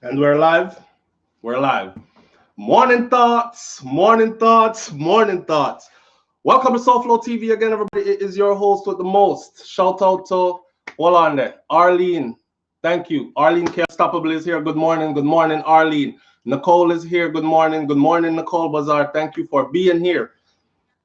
And we're live. We're live. Morning thoughts, morning thoughts, morning thoughts. Welcome to SouFLoTV again, everybody. It is your host with the most. Shout out to, hold on there, Arlene. Thank you. Arlene K. Unstoppable is here. Good morning, Arlene. Nicole is here. Good morning, Nicole Bazaar. Thank you for being here.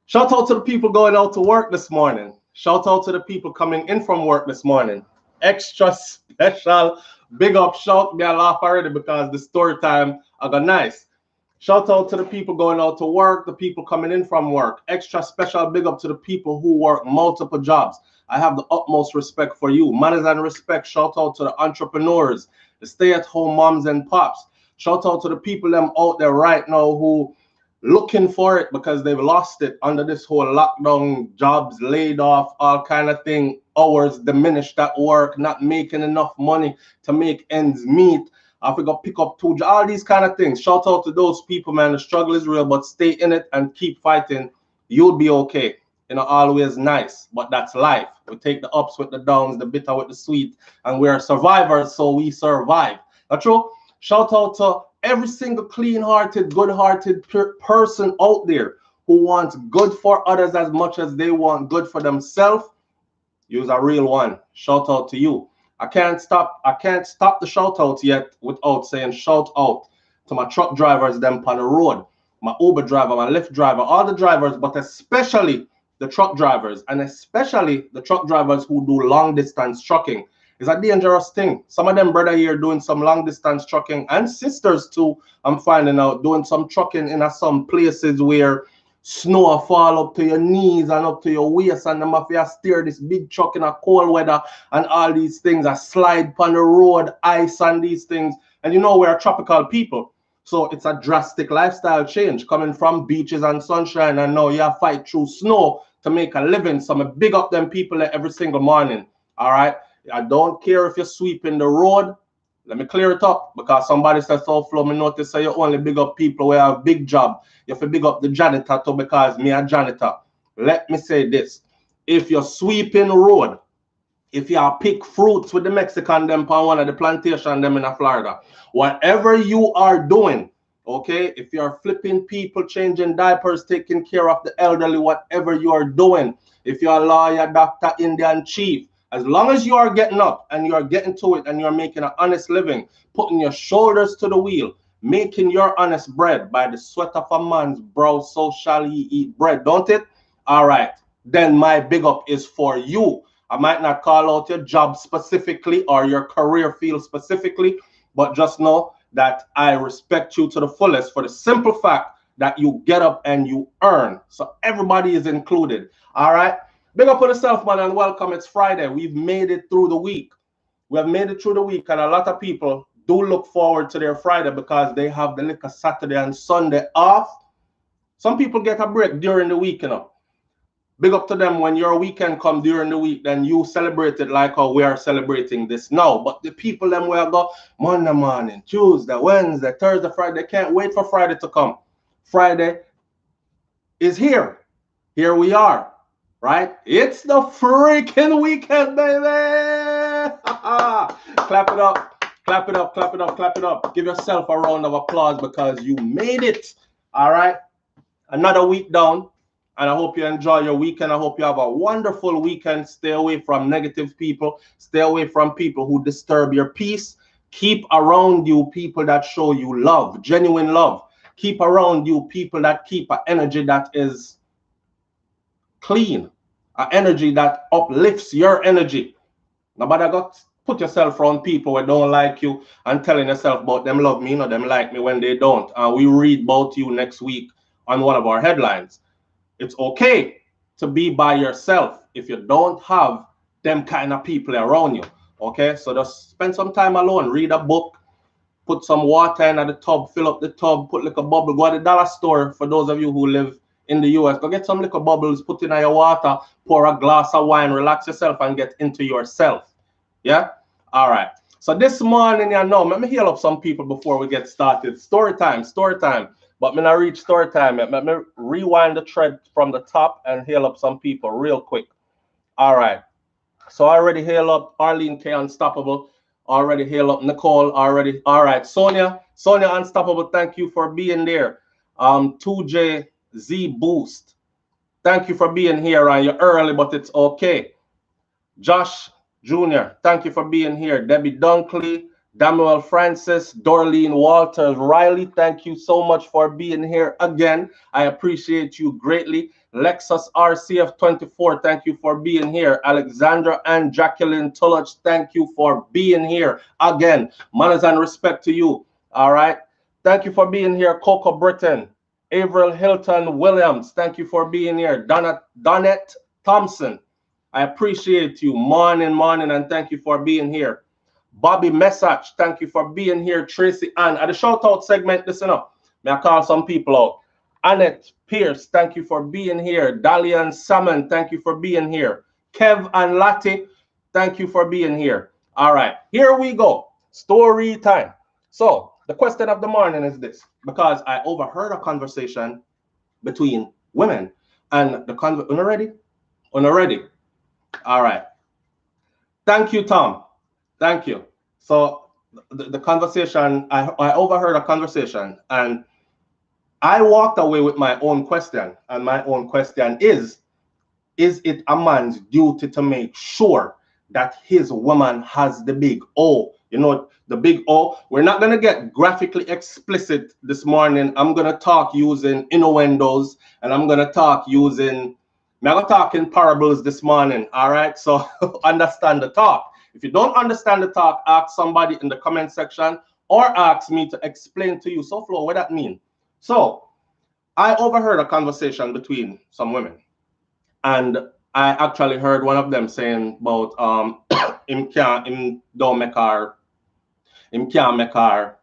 Shout out to the people going out to work this morning. Shout out to the people coming in from work this morning. Extra special big up shout me a laugh already because the story time I got nice. Shout out to the people going out to work, the people coming in from work. Extra special big up to the people who work multiple jobs. I have the utmost respect for you. Manners and respect. Shout out to the entrepreneurs, the stay-at-home moms and pops. Shout out to the people them out there right now who looking for it because they've lost it under this whole lockdown, jobs laid off, all kind of thing, hours diminished at work, not making enough money to make ends meet. I forgot pick up two jobs, all these kind of things. Shout out to those people, man. The struggle is real, but stay in it and keep fighting. You'll be okay. You know, always nice, but that's life. We take the ups with the downs, the bitter with the sweet, and we're survivors, so we survive. That's true. Shout out to every single clean-hearted, good-hearted person out there who wants good for others as much as they want good for themselves. You's a real one. Shout out to you. I can't stop the shout outs yet without saying shout out to my truck drivers them on the road, my Uber driver, my Lyft driver, all the drivers, but especially the truck drivers, and especially the truck drivers who do long distance trucking. It's a dangerous thing. Some of them brother here doing some long distance trucking, and sisters too, I'm finding out, doing some trucking in some places where snow fall up to your knees and up to your waist, and them have to steer this big truck in a cold weather, and all these things are slide on the road, ice and these things. And you know, we're tropical people, so it's a drastic lifestyle change coming from beaches and sunshine, and now you fight through snow to make a living. So I'm big up them people every single morning. All right, I don't care if you're sweeping the road. Let me clear it up, because somebody says, SouFlo, me notice say you only big up people who have a big job. You have to big up the janitor too, because me a janitor. Let me say this. If you're sweeping the road, if you are pick fruits with the Mexican them on one of the plantation them in Florida, whatever you are doing, okay, if you're flipping people, changing diapers, taking care of the elderly, whatever you are doing, if you're a lawyer, doctor, Indian chief, as long as you are getting up and you are getting to it and you're making an honest living, putting your shoulders to the wheel, making your honest bread, by the sweat of a man's brow, so shall he eat bread, don't it? All right, then my big up is for you. I might not call out your job specifically or your career field specifically, but just know that I respect you to the fullest for the simple fact that you get up and you earn. So everybody is included. All right. Big up on yourself, man, and welcome. It's Friday. We've made it through the week. We have made it through the week, and a lot of people do look forward to their Friday because they have the little Saturday and Sunday off. Some people get a break during the week, you know. Big up to them. When your weekend come during the week, then you celebrate it like how we are celebrating this now. But the people them will go Monday morning, Tuesday, Wednesday, Thursday, Friday, they can't wait for Friday to come. Friday is here. Here we are. Right? It's the freaking weekend, baby! Clap it up, clap it up, clap it up, clap it up. Give yourself a round of applause because you made it. All right? Another week down, and I hope you enjoy your weekend. I hope you have a wonderful weekend. Stay away from negative people. Stay away from people who disturb your peace. Keep around you people that show you love, genuine love. Keep around you people that keep an energy that is clean, an energy that uplifts your energy. Nobody got put yourself around people who don't like you and telling yourself about them love me, them like me when they don't. And we read about you next week on one of our headlines. It's okay to be by yourself if you don't have them kind of people around you. Okay, so just spend some time alone, read a book, put some water in the tub, fill up the tub, put like a bubble, go to the dollar store for those of you who live in the US, go get some little bubbles, put in your water, pour a glass of wine, relax yourself and get into yourself. Yeah? All right. So this morning, you know, let me heal up some people before we get started. Story time, story time. But me not reach story time yet. Let me rewind the thread from the top and heal up some people real quick. All right. So I already heal up Arlene K. Unstoppable. Already hail up Nicole. Already. All right. Sonia Unstoppable. Thank you for being there. 2J Z Boost. Thank you for being here. And you're early, but it's okay. Josh Jr., thank you for being here. Debbie Dunkley, Daniel Francis, Dorleen Walters, Riley, thank you so much for being here again. I appreciate you greatly. Lexus RCF24, thank you for being here. Alexandra and Jacqueline Tulloch, thank you for being here again. Manners and respect to you. All right. Thank you for being here. Coco Britton, Avril Hilton Williams, thank you for being here. Donette Thompson, I appreciate you. Morning, and thank you for being here. Bobby Message, thank you for being here. Tracy Ann, at the shout out segment, listen up. May I call some people out? Annette Pierce, thank you for being here. Dalian Salmon, thank you for being here. Kev and Lati, thank you for being here. All right, here we go. Story time. So the question of the morning is this, because I overheard a conversation between women and the already? All right. Thank you, Tom. Thank you. So the conversation, I overheard a conversation and I walked away with my own question. And my own question is it a man's duty to make sure that his woman has the big O? You know, the big O. We're not going to get graphically explicit this morning. I'm going to talk using innuendos and I'm going to talk using I'm going to talk in parables this morning, all right? So understand the talk. If you don't understand the talk, ask somebody in the comment section or ask me to explain to you. So, Flo, what that mean? So I overheard a conversation between some women, and I actually heard one of them saying about him can't make her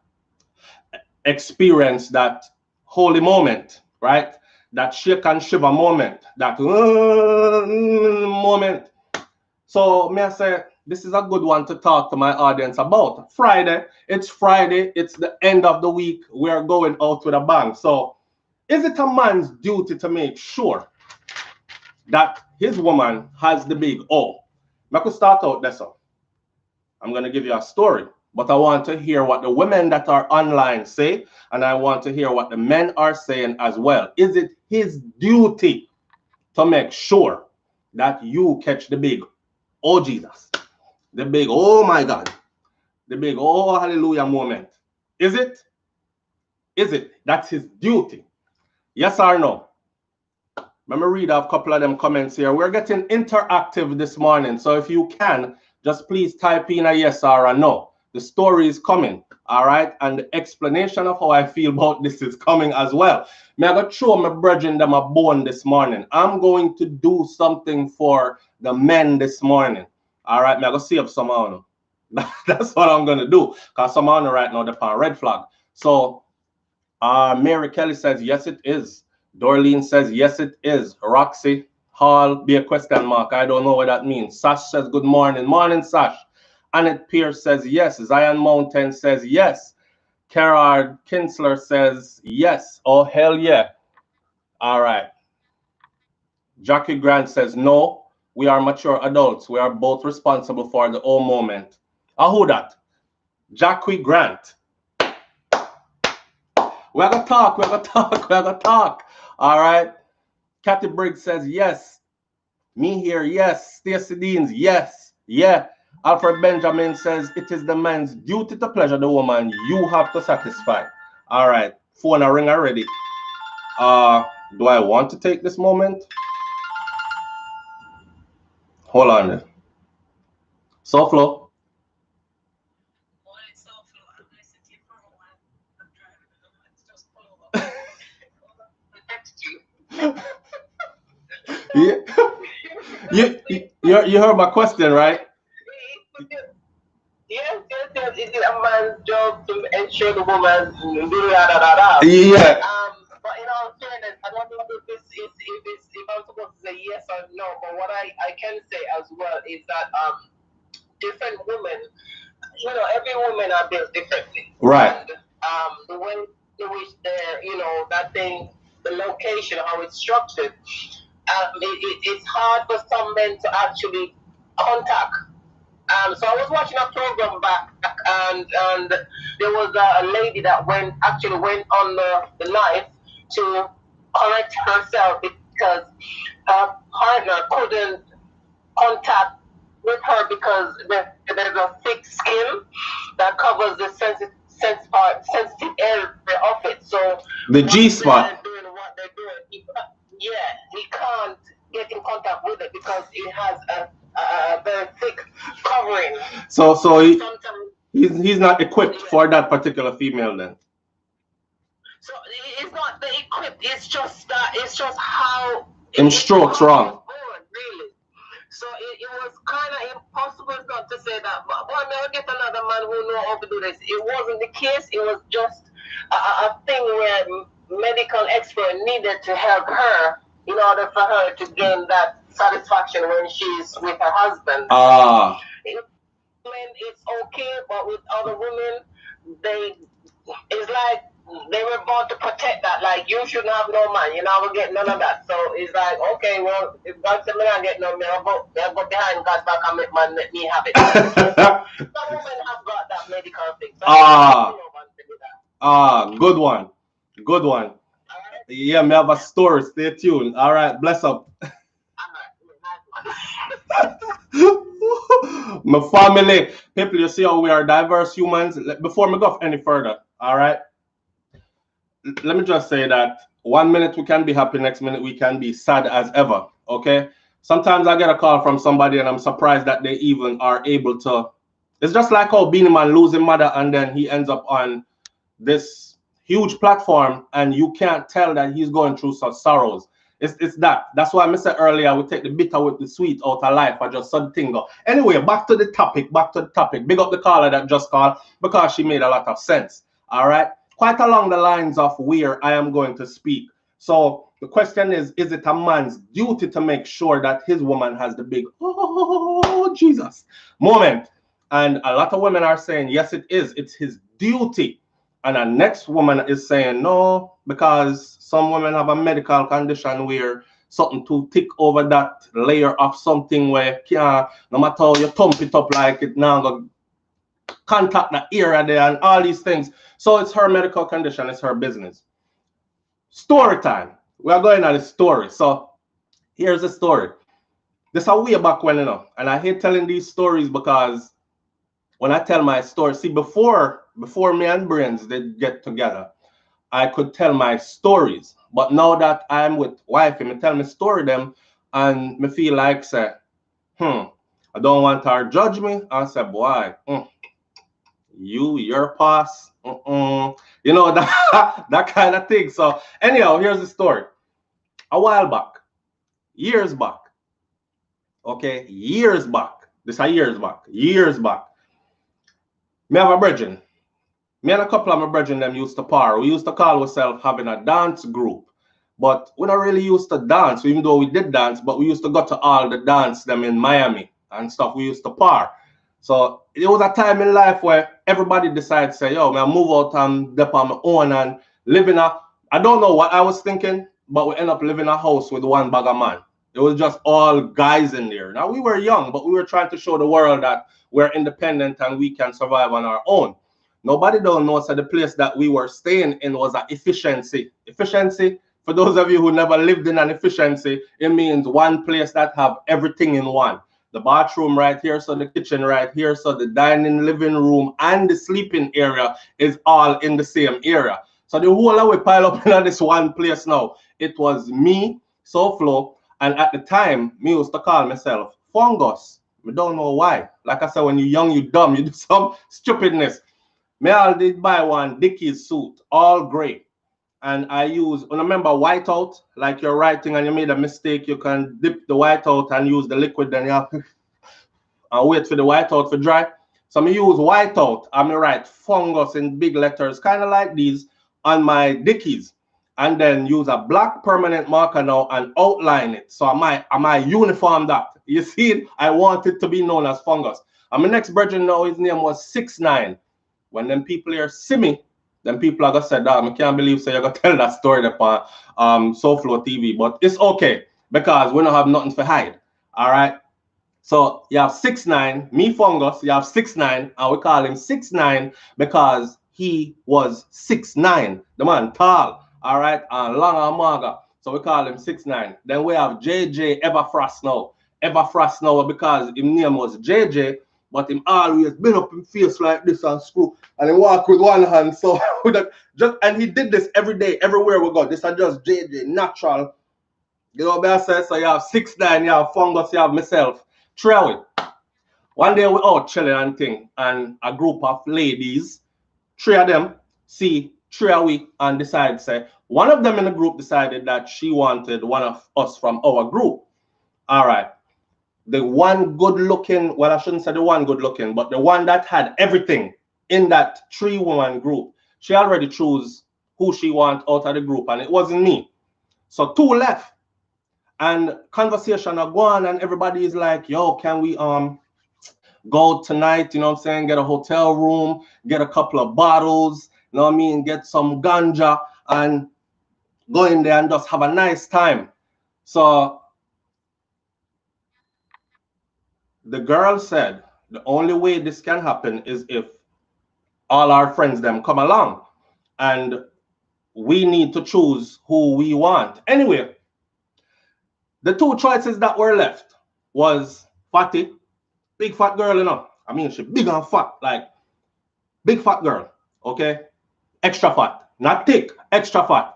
experience that holy moment, right? That shake and shiver moment, that moment. So may I say, this is a good one to talk to my audience about. Friday, it's the end of the week. We're going out with a bang. So is it a man's duty to make sure that his woman has the big O? I could start out this up. I'm going to give you a story, but I want to hear what the women that are online say, and I want to hear what the men are saying as well. Is it his duty to make sure that you catch the big, oh Jesus, the big, oh my God, the big, oh hallelujah moment? Is it? Is it? That's his duty. Yes or no? Let me read a couple of them comments here. We're getting interactive this morning. So if you can, just please type in a yes or a no. The story is coming, all right? And the explanation of how I feel about this is coming as well. Me I go throw my brethren them a bone this morning. I'm going to do something for the men this morning. All right, me I go save some on. That's what I'm going to do. Because some on right now, they're on red flag. So Mary Kelly says, yes, it is. Dorleen says, yes, it is. Roxy Hall, be a question mark. I don't know what that means. Sash says, good morning. Morning, Sash. Annette Pierce says, yes. Zion Mountain says, yes. Gerard Kinsler says, yes. Oh, hell yeah. All right. Jackie Grant says, no. We are mature adults. We are both responsible for the whole moment. Who that? Jackie Grant. We're going to talk. All right. Kathy Briggs says, yes. Me here, yes. Stacey Deans, yes. Yeah. Alfred Benjamin says, it is the man's duty to pleasure the woman you have to satisfy. All right. Phone a ring already. Do I want to take this moment? Hold on. SouFlo. You heard my question, right? Yes. It is a man's job to ensure the woman Yeah. But in all fairness, I don't know if I'm supposed to say yes or no. But what I can say as well is that different women, every woman are built differently. Right. And the way in which they're, that thing, the location, how it's structured, it's hard for some men to actually contact. So I was watching a program back and there was a lady that actually went on the live to correct herself because her partner couldn't contact with her because there's a thick skin that covers the sensitive area of it. So the G spot. doing what they're doing, he can't get in contact with it because it has a very thick covering. So he's not equipped for that particular female then. So it's not the equipped. It's just how strokes wrong. Really. So it was kind of impossible not to say that. But boy, may I get another man who know how to do this? It wasn't the case. It was just a thing where medical expert needed to help her in order for her to gain that satisfaction when she's with her husband. It's okay, but with other women, it's like they were born to protect that. Like, you shouldn't have no man, you're not gonna get none of that. So it's like, okay, well, if God said me not get no man, I'll go behind God's back and let me have it. Some women have got that medical thing. Good one. Good one. Right. Yeah, me have a story. Stay tuned. All right, bless up. My family, people, you see how we are diverse humans. Before me go any further, all right, let me just say that 1 minute we can be happy, next minute we can be sad as ever. Okay, sometimes I get a call from somebody and I'm surprised that they even are able to. It's just like how Beanie Man losing mother and then he ends up on this huge platform and you can't tell that he's going through such sorrows. It's that. That's why I said earlier, we take the bitter with the sweet out of life. I just saw the thing go. Anyway, back to the topic. Big up the caller that just called because she made a lot of sense. All right. Quite along the lines of where I am going to speak. So the question is it a man's duty to make sure that his woman has the big, oh, Jesus moment? And a lot of women are saying, yes, it is. It's his duty. And the next woman is saying no, because some women have a medical condition where something too thick over that layer of something where no matter how you thump it up like it now go contact the area there and all these things. So it's her medical condition, it's her business. Story time. We are going at the story. So here's the story. This is a way back when, and I hate telling these stories because when I tell my story, see, before me and Brains did get together, I could tell my stories. But now that I'm with wife, me tell me story them, and me feel like say, I don't want her to judge me. I say, boy, your past, that kind of thing. So anyhow, here's the story. A while back, years back. Okay, years back. This is years back. Me have a brethren. Me and a couple of my brethren them used to par. We used to call ourselves having a dance group. But we don't really used to dance, even though we did dance, but we used to go to all the dance them in Miami and stuff. We used to par. So it was a time in life where everybody decided to say, yo, man, move out and dip on my own and live in I don't know what I was thinking, but we end up living in a house with one bag of man. It was just all guys in there. Now, we were young, but we were trying to show the world that we're independent and we can survive on our own. Nobody don't know, so the place that we were staying in was an efficiency. Efficiency, for those of you who never lived in an efficiency, it means one place that have everything in one. The bathroom right here, so the kitchen right here, so the dining, living room, and the sleeping area is all in the same area. So the whole of we pile up in this one place now. It was me, SouFlo, and at the time, me used to call myself Fungus. I don't know why. Like I said, when you're young, you're dumb, you do some stupidness. Me all did buy one Dickies suit, all gray. And I use, remember whiteout, like you're writing and you made a mistake, you can dip the whiteout and use the liquid, then you have to and wait for the whiteout to dry. So I use whiteout, and I write Fungus in big letters, kind of like these, on my Dickies. And then use a black permanent marker now and outline it. So I might uniform that. You see it? I want it to be known as Fungus. And my next brethren now, his name was 6ix9ine. When them people here see me, then people are gonna say, "Dog, I can't believe so you're gonna tell that story upon SouFLoTV." But it's okay because we don't have nothing to hide. All right. So you have 6'9", me fungus, you have 6'9", and we call him 6'9" because he was 6'9". The man tall, all right, and long and maga. So we call him 6'9". Then we have JJ Everfrost now. Everfrost now because his name was JJ, but him always been up in face like this and screw, and he walk with one hand. So and he did this every day, everywhere we go. This is just JJ, natural. You know what I say? So you have 6'9", you have fungus, you have myself. Trail. One day we out chilling and thing, and a group of ladies, 3 of them, see 3 of we, and decide say one of them in the group decided that she wanted one of us from our group. All right. The one good looking, well, I shouldn't say the one good looking, but the one that had everything in that 3-woman group, she already chose who she want out of the group, and it wasn't me. So 2 left. And conversation are going, and everybody is like, yo, can we go tonight, you know what I'm saying, get a hotel room, get a couple of bottles, you know what I mean, get some ganja, and go in there and just have a nice time. So the girl said the only way this can happen is if all our friends them come along, and we need to choose who we want. Anyway, the 2 choices that were left was Fatty, big fat girl, you know. I mean, she big and fat, like big fat girl, okay? Extra fat, not thick, extra fat.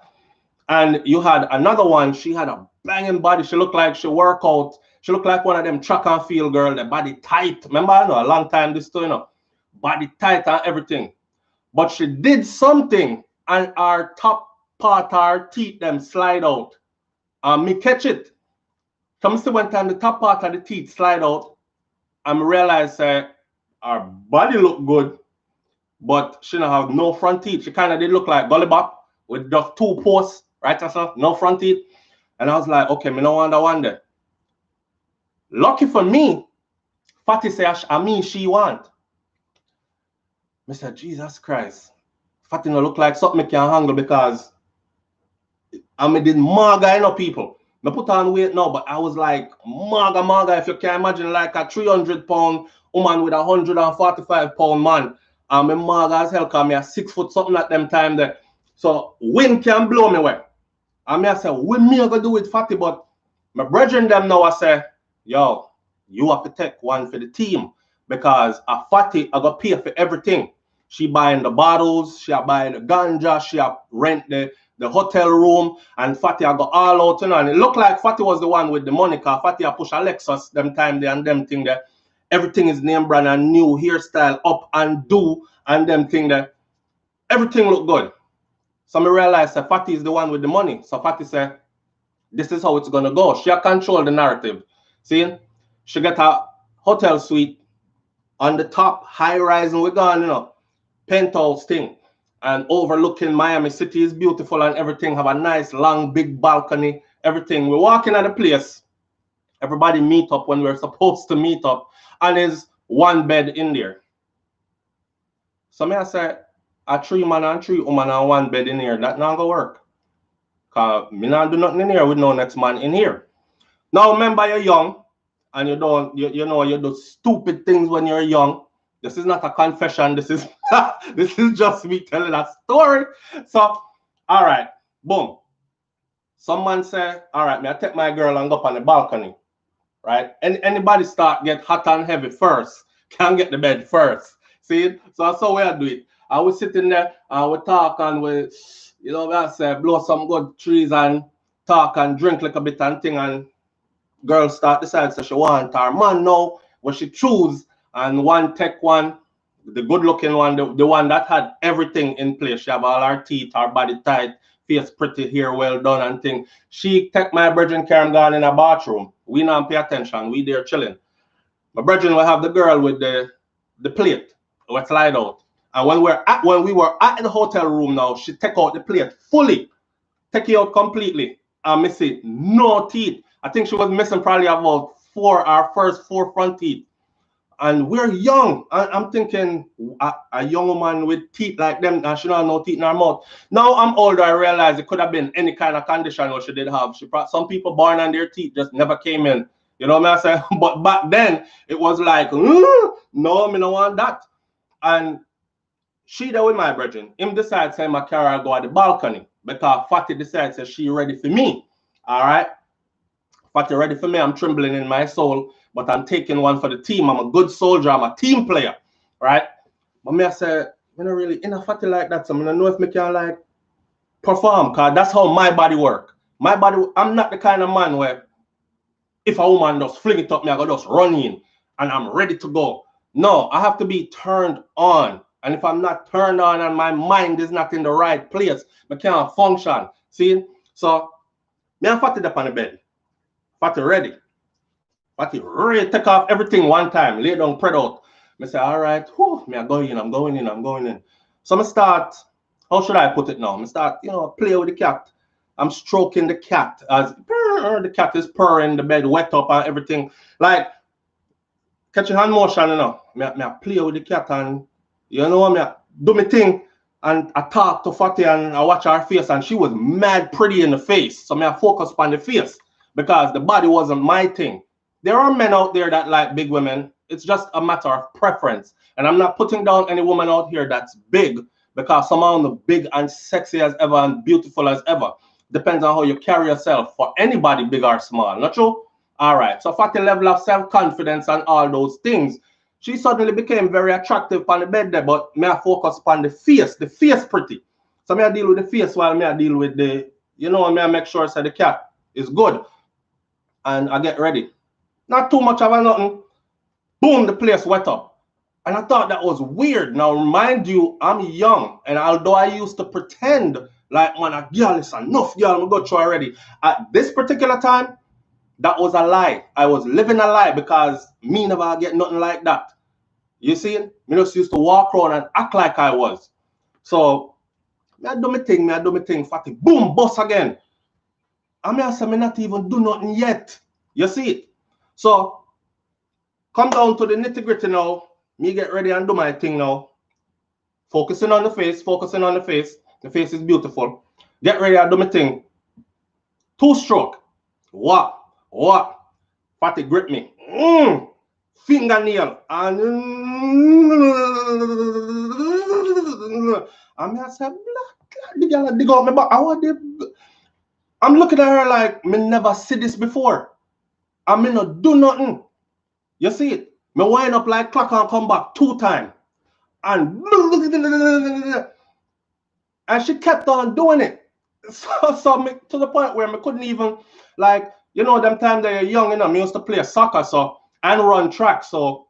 And you had another one, she had a banging body. She looked like she work out. She looked like one of them track and field girl, the body tight. Remember, I know a long time this too, you know, body tight and everything. But she did something, and our top part, our teeth, them slide out. And me catch it. Come see one time the top part of the teeth slide out, and realize her body look good, but she don't have no front teeth. She kind of did look like Gully Bop with just 2 posts, right? So no front teeth. And I was like, okay, me no wonder. Lucky for me, Fatty say, I mean she want. I said, Jesus Christ. Fatty no look like something I can handle because I mean did maga, you know, people. I put on weight now, but I was like maga, if you can imagine, like a 300-pound woman with a 145-pound man. I'm maga as hell because I'm a 6 foot something at them time there. So wind can blow me away. And I say, what me I gonna do with Fatty? But my brethren them now I say, yo, you have to take one for the team because a Fatty I gonna pay for everything. She buying the bottles, she a buy the ganja, she a rent the hotel room, and Fatty I got all out, you know, and it looked like Fatty was the one with the money, because Fatty I push a Lexus them time there and them thing there. Everything is name brand and new hairstyle up and do and them thing there. Everything look good. So I realized that Fatty is the one with the money. So Fatty said, this is how it's gonna go. She control the narrative. See? She get a hotel suite on the top, high rise, and we're gone, you know, penthouse thing. And overlooking Miami City is beautiful and everything. Have a nice long big balcony, everything. We're walking at the place. Everybody meet up when we're supposed to meet up, and there's 1 bed in there. So me I say, a 3 man and 3 woman and 1 bed in here, that not gonna work. Cause me not do nothing in here with no next man in here. Now remember, you're young and you don't, you know, you do stupid things when you're young. This is not a confession. This is this is just me telling a story. So, all right, boom. Someone say, all right, me I take my girl and go up on the balcony, right? And anybody start get hot and heavy first, can get the bed first. See? So that's how we do it. I was sitting there and we talk and we, you know, I say, blow some good trees and talk and drink like a bit and thing, and girl start decide so she want her man now, what she choose, and one take one, the good looking one, the one that had everything in place. She have all her teeth, her body tight, face pretty, hair well done and thing. She take my brethren Karen gone in a bathroom. We not pay attention, we there chilling. My brethren will have the girl with the plate, we slide out. And when we were at the hotel room now, she take out the plate fully, take it out completely, and missing no teeth. I think she was missing probably about our first 4 front teeth. And we're young. I'm thinking a young woman with teeth like them, and she don't have no teeth in her mouth. Now I'm older, I realize it could have been any kind of condition what she did have. Some people born and their teeth just never came in. You know what I say? But back then, it was like, no, me no want that. And she there with my brethren. Him decides say my carry go at the balcony because Fatty decides that she ready for me. All right. Fatty ready for me. I'm trembling in my soul, but I'm taking one for the team. I'm a good soldier. I'm a team player. Right. But me I say, you know, really in a Fatty like that. So I don't know if me can like perform because that's how my body work. My body, I'm not the kind of man where if a woman just fling it up me, I go just run in and I'm ready to go. No, I have to be turned on. And if I'm not turned on and my mind is not in the right place, I can't function. See? So, me and Fatty up on the bed. Fatty ready. Fatty ready to take off everything one time. Lay down, spread out. I say, all right, whew, me I go in, I'm going in, I'm going in. So I start, how should I put it now? I start, you know, play with the cat. I'm stroking the cat as the cat is purring, the bed wet up and everything. Like, catch your hand motion, you know. Me I play with the cat and, you know, me I do my thing. And I talk to Fatty and I watch her face and she was mad pretty in the face. So me I focus on the face because the body wasn't my thing. There are men out there that like big women. It's just a matter of preference. And I'm not putting down any woman out here that's big because some of them are big and sexy as ever and beautiful as ever. Depends on how you carry yourself for anybody big or small. Not true? All right. So Fatty level of self-confidence and all those things. She suddenly became very attractive on the bed there, but me I focus on the face pretty. So me I deal with the face while me I deal with the, you know, me I make sure so the cat is good. And I get ready. Not too much of a nothing. Boom, the place wet up. And I thought that was weird. Now, mind you, I'm young. And although I used to pretend like, man, a girl is enough, girl, I'm going to try already. At this particular time, that was a lie. I was living a lie because me never get nothing like that. You see? Me just used to walk around and act like I was. So, I do my thing, Fatty. Boom, bust again. I say, me not even do nothing yet. You see it? So, come down to the nitty-gritty now. Me get ready and do my thing now. Focusing on the face, focusing on the face. The face is beautiful. Get ready and do my thing. 2-stroke. What? Fatty grip me. Fingernail. And I said, the girl dig out my back. I'm looking at her like, me never see this before. I me not do nothing. You see it? Me wind up like clock and come back 2 times. And she kept on doing it. So me, to the point where me couldn't even, like, you know, them time they are young, you know, me used to play soccer so and run track. So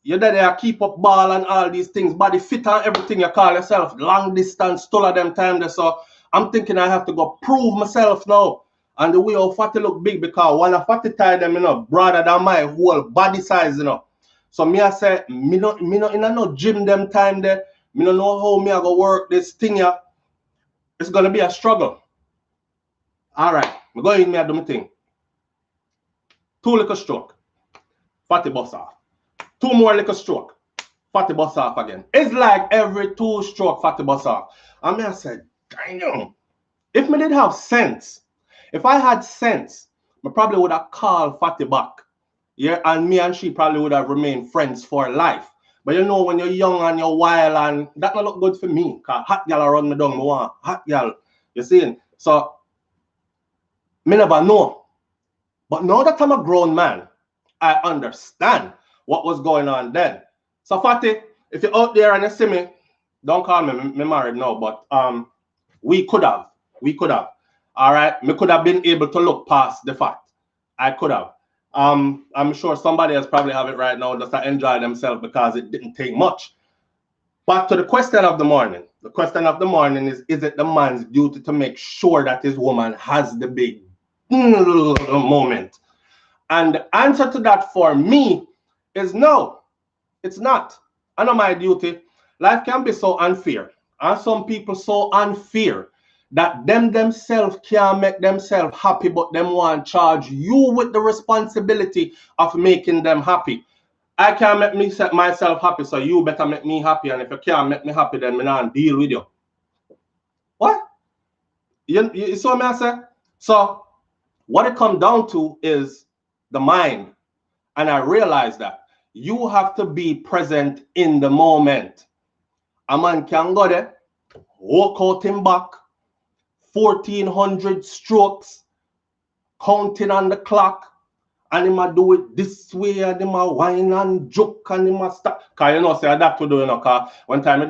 you're there, keep up ball and all these things, body fit and everything you call yourself, long distance, still of them time there. So I'm thinking I have to go prove myself now. And the way how Fatty look big because when I Fatty tie them, you know, broader than my whole body size, you know. So me I say, me not in no gym them time there. Me don't know how me I go work this thing here. It's gonna be a struggle. All right, me go in, me I do my thing. 2 little stroke, Fatty bust off. 2 more little stroke, Fatty bust off again. It's like every 2 stroke, Fatty bust off. And me I said, damn, if me did have sense, if I had sense, I probably would have called Fatty back. Yeah, and me and she probably would have remained friends for life. But you know, when you're young and you're wild, and that don't look good for me. Because hot gal run me down, me want hot gal. You see? So, me never know. But now that I'm a grown man, I understand what was going on then. So, Fatty, if you're out there and you see me, don't call me. Me married now, but we could have. All right? Me could have been able to look past the fact. I could have. I'm sure somebody else probably have it right now just to enjoy themselves because it didn't take much. Back to the question of the morning. The question of the morning is it the man's duty to make sure that his woman has the big moment? And the answer to that for me is no, it's not. I know my duty. Life can be so unfair. And some people so unfair that themselves can't make themselves happy, but them want to charge you with the responsibility of making them happy. I can't make me set myself happy, so you better make me happy. And if you can't make me happy, then me not deal with you. What? You saw me I say? So what it comes down to is the mind. And I realized that you have to be present in the moment. A man can go there, walk out him back, 1,400 strokes, counting on the clock, and he might do it this way, and he might whine and joke, and he might stop. Because you know, say that to do, you know, because one time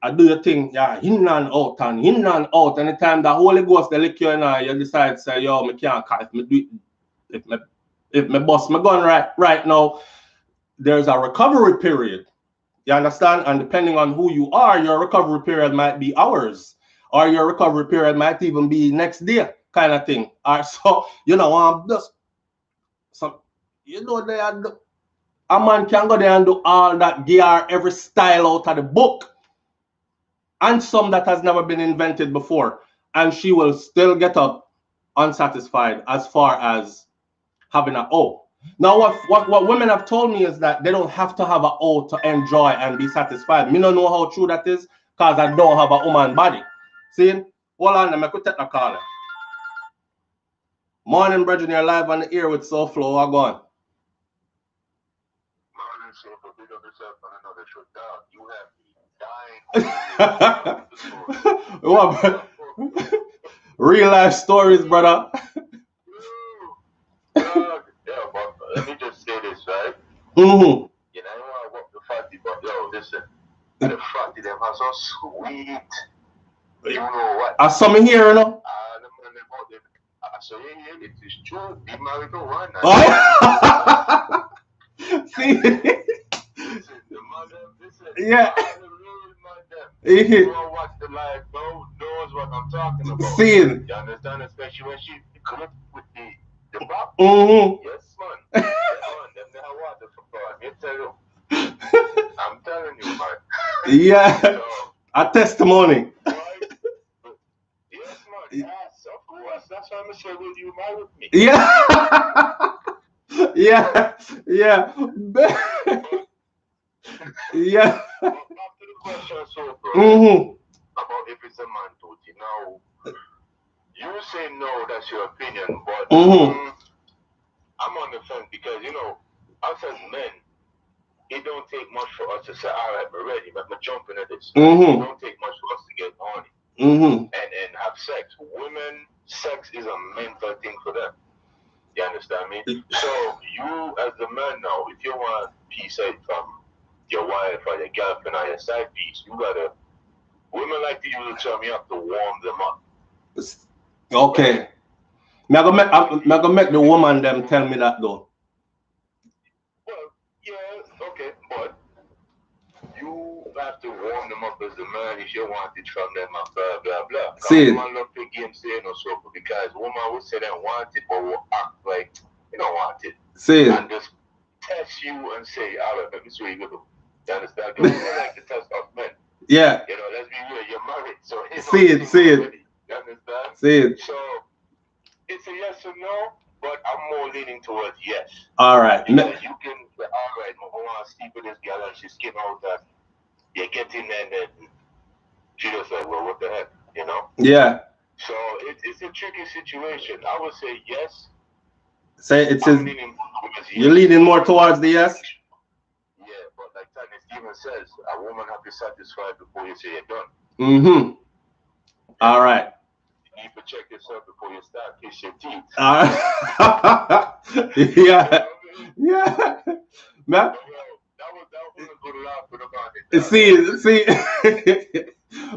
I do your thing, yeah, in and out, and in and out. And the time the Holy Ghost, they lick you, and you decide, say, yo, me can't, if me do it, if me bust my gun right now, there's a recovery period. You understand? And depending on who you are, your recovery period might be hours, or your recovery period might even be next day, kind of thing. All right, so, you know, just, so, you know, a man can go there and do all that gear, every style out of the book, and some that has never been invented before, and she will still get up unsatisfied as far as having an O. Now, what women have told me is that they don't have to have an O to enjoy and be satisfied. Me don't know how true that is because I don't have a woman body. See? Hold on, let me take a call. Morning, brethren, you're live on the air with SouFlo. What going? Morning, SouFlo. Big up yourself on another show. Dog, you have me dying. What? Real life stories, brother. Yeah, but let me just say this, right? Mm-hmm. You know, I don't want to walk the fatty, but yo, listen. The fatty, them are so sweet. You know what? I saw me here, you know? So yeah, it is true. Be married to one. Oh. See? Listen, the mother, listen. Yeah. The real mother. You know what the life knows what I'm talking about. See? You understand? Especially when she come up with the bop. Mm-hmm. Yes, man. Yes, man. Them never water for God. Me tell you. I'm telling you, man. Yeah. So, a testimony. Right? Yes, man. Yes, of course. That's why I'm saying, will you marry me? Yeah. Yeah. Yeah. Yeah. But back to the question, so, bro. Mm-hmm. About if it's a man duty. Now, you say no, that's your opinion, but I'm on the fence because, you know, us as men, it don't take much for us to say, all right, we're ready, but we're jumping at this. It don't take much for us to get horny and have sex. Women, sex is a mental thing for them. You understand me? So you, as a man now, if you want peace out from your wife or your girlfriend or your side piece, you gotta. Women like to use the term, you have to warm them up. Okay. I'm gonna make the woman them tell me that though. Well, yeah, okay, but you have to warm them up as the man if you want it from them and blah blah blah. See, woman love the game saying or so because woman will say they want it but will act like you don't want it. See, and just test you and say, all right, let me see what you do. You understand? Because women like to test us men. Yeah. You know, let's be real, you're married, so see it. You understand? See it. So it's a yes or no, but I'm more leaning towards yes. All right. Because you can, all right, I want to sleep with this girl and she skin out that you get in there and then she just like, well, what the heck, you know? Yeah. So it's a tricky situation. I would say yes. Say it's you're leaning more towards the yes? Yeah, but like Tanya Stevens says, a woman have to be satisfied before you say you're done. Mm-hmm. All right. You need to check yourself before you start kiss your teeth. All right. Yeah. Yeah. Man. That was a good laugh about it. See.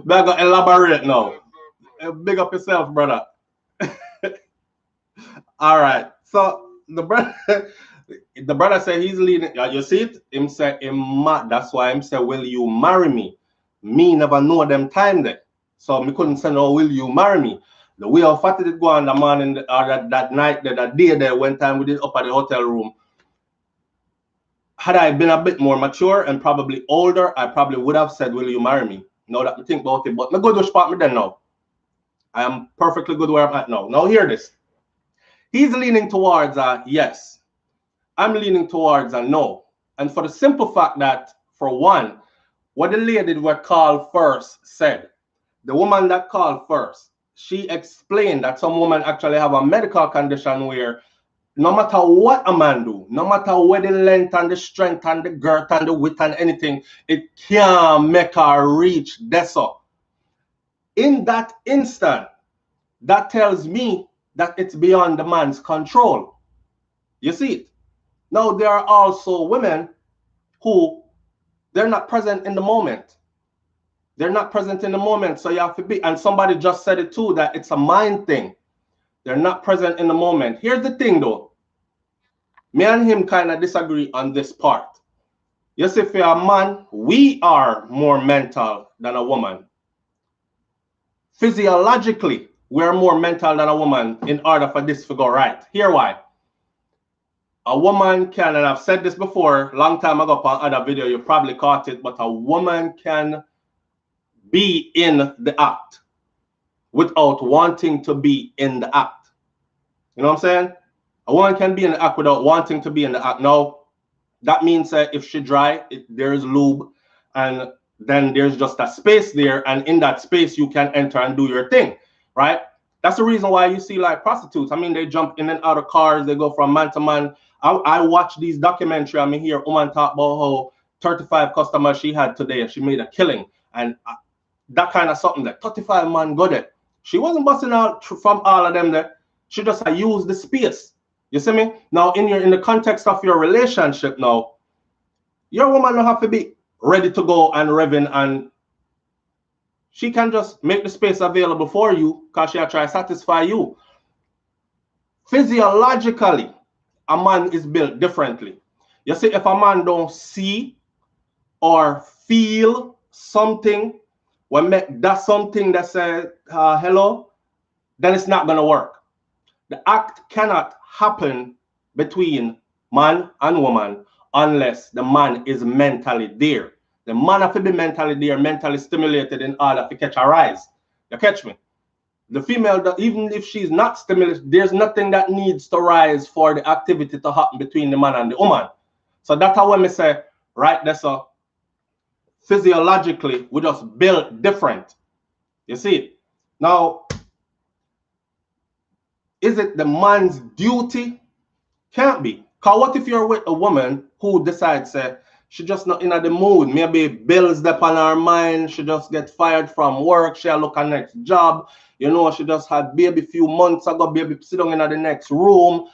But I gotta elaborate now. Big up yourself, brother. All right. So the brother said he's leading. You see it? Him say that's why him say, will you marry me? Me never know them time there. So me couldn't say no, will you marry me? The way how fat it go on the morning or that night there, that day there, one time we did up at the hotel room. Had I been a bit more mature and probably older, I probably would have said, will you marry me? Now that we think about it, but me go to spot me then now. I am perfectly good where I'm at now. Now hear this. He's leaning towards a yes. I'm leaning towards a no. And for the simple fact that, for one, what the lady that called first said, the woman that called first, she explained that some women actually have a medical condition where no matter what a man do, no matter what the length and the strength and the girth and the width and anything, it can't make her reach Deso. In that instant, that tells me that it's beyond the man's control. You see it? Now, there are also women who, they're not present in the moment. They're not present in the moment, so you have to be, and somebody just said it too, that it's a mind thing. They're not present in the moment. Here's the thing though. Me and him kind of disagree on this part. You see, for a man, we are more mental than a woman. Physiologically, we're more mental than a woman in order for this to go right. Here why. A woman can, and I've said this before, long time ago on other video, you probably caught it, but a woman can be in the act without wanting to be in the act. You know what I'm saying? A woman can be in the act without wanting to be in the act. Now, that means that if she dry, there's lube, and then there's just a space there, and in that space you can enter and do your thing, right? That's the reason why you see like prostitutes. I mean, they jump in and out of cars, they go from man to man. I watch these documentaries. I mean, hear a woman talk about how 35 customers she had today, and she made a killing, and that kind of something that 35 man got it. She wasn't busting out from all of them there. She just used the space. You see me? Now, in the context of your relationship now, your woman don't have to be ready to go and revving, and she can just make the space available for you because she'll try to satisfy you. Physiologically, a man is built differently. You see, if a man don't see or feel something, when make that something that says hello, then it's not going to work. The act cannot happen between man and woman unless the man is mentally there. The man have to be mentally there, mentally stimulated in order to catch a rise. You catch me? The female, even if she's not stimulated, there's nothing that needs to rise for the activity to happen between the man and the woman. So that's how when me say, right, that's a physiologically, we just built different. You see it? Now, is it the man's duty? Can't be. Because what if you're with a woman who decides she just not in the mood, maybe bills up on her mind, she just get fired from work, she'll look at next job, you know, she just had baby few months ago, baby sit down in the next room,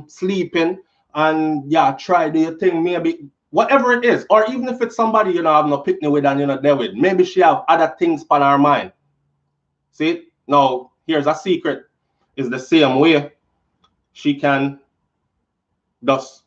sleeping, and yeah, try do your thing, maybe whatever it is, or even if it's somebody you know have no picnic with and you're not there with, maybe she have other things on her mind. See, now here's a secret. Is the same way she can just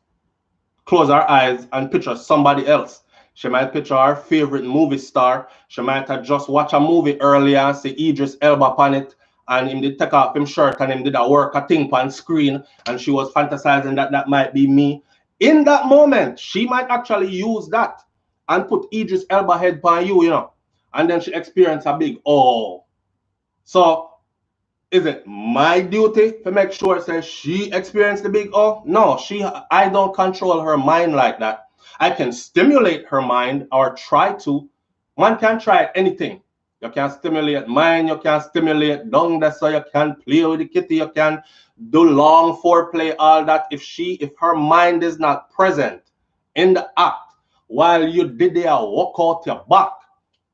close her eyes and picture somebody else. She might picture her favorite movie star. She might have just watched a movie earlier and see Idris Elba upon it, and him did take off him shirt and him did a work a thing on screen, and she was fantasizing that that might be me. In that moment, she might actually use that and put Idris Elba head on you, you know, and then she experienced a big oh. So is it my duty to make sure that she experienced the big oh? No, I don't control her mind like that. I can stimulate her mind or try to. One can try anything. You can stimulate mind, you can stimulate down there, so you can play with the kitty, you can do long foreplay, all that. If her mind is not present in the act while you did there walk out your back,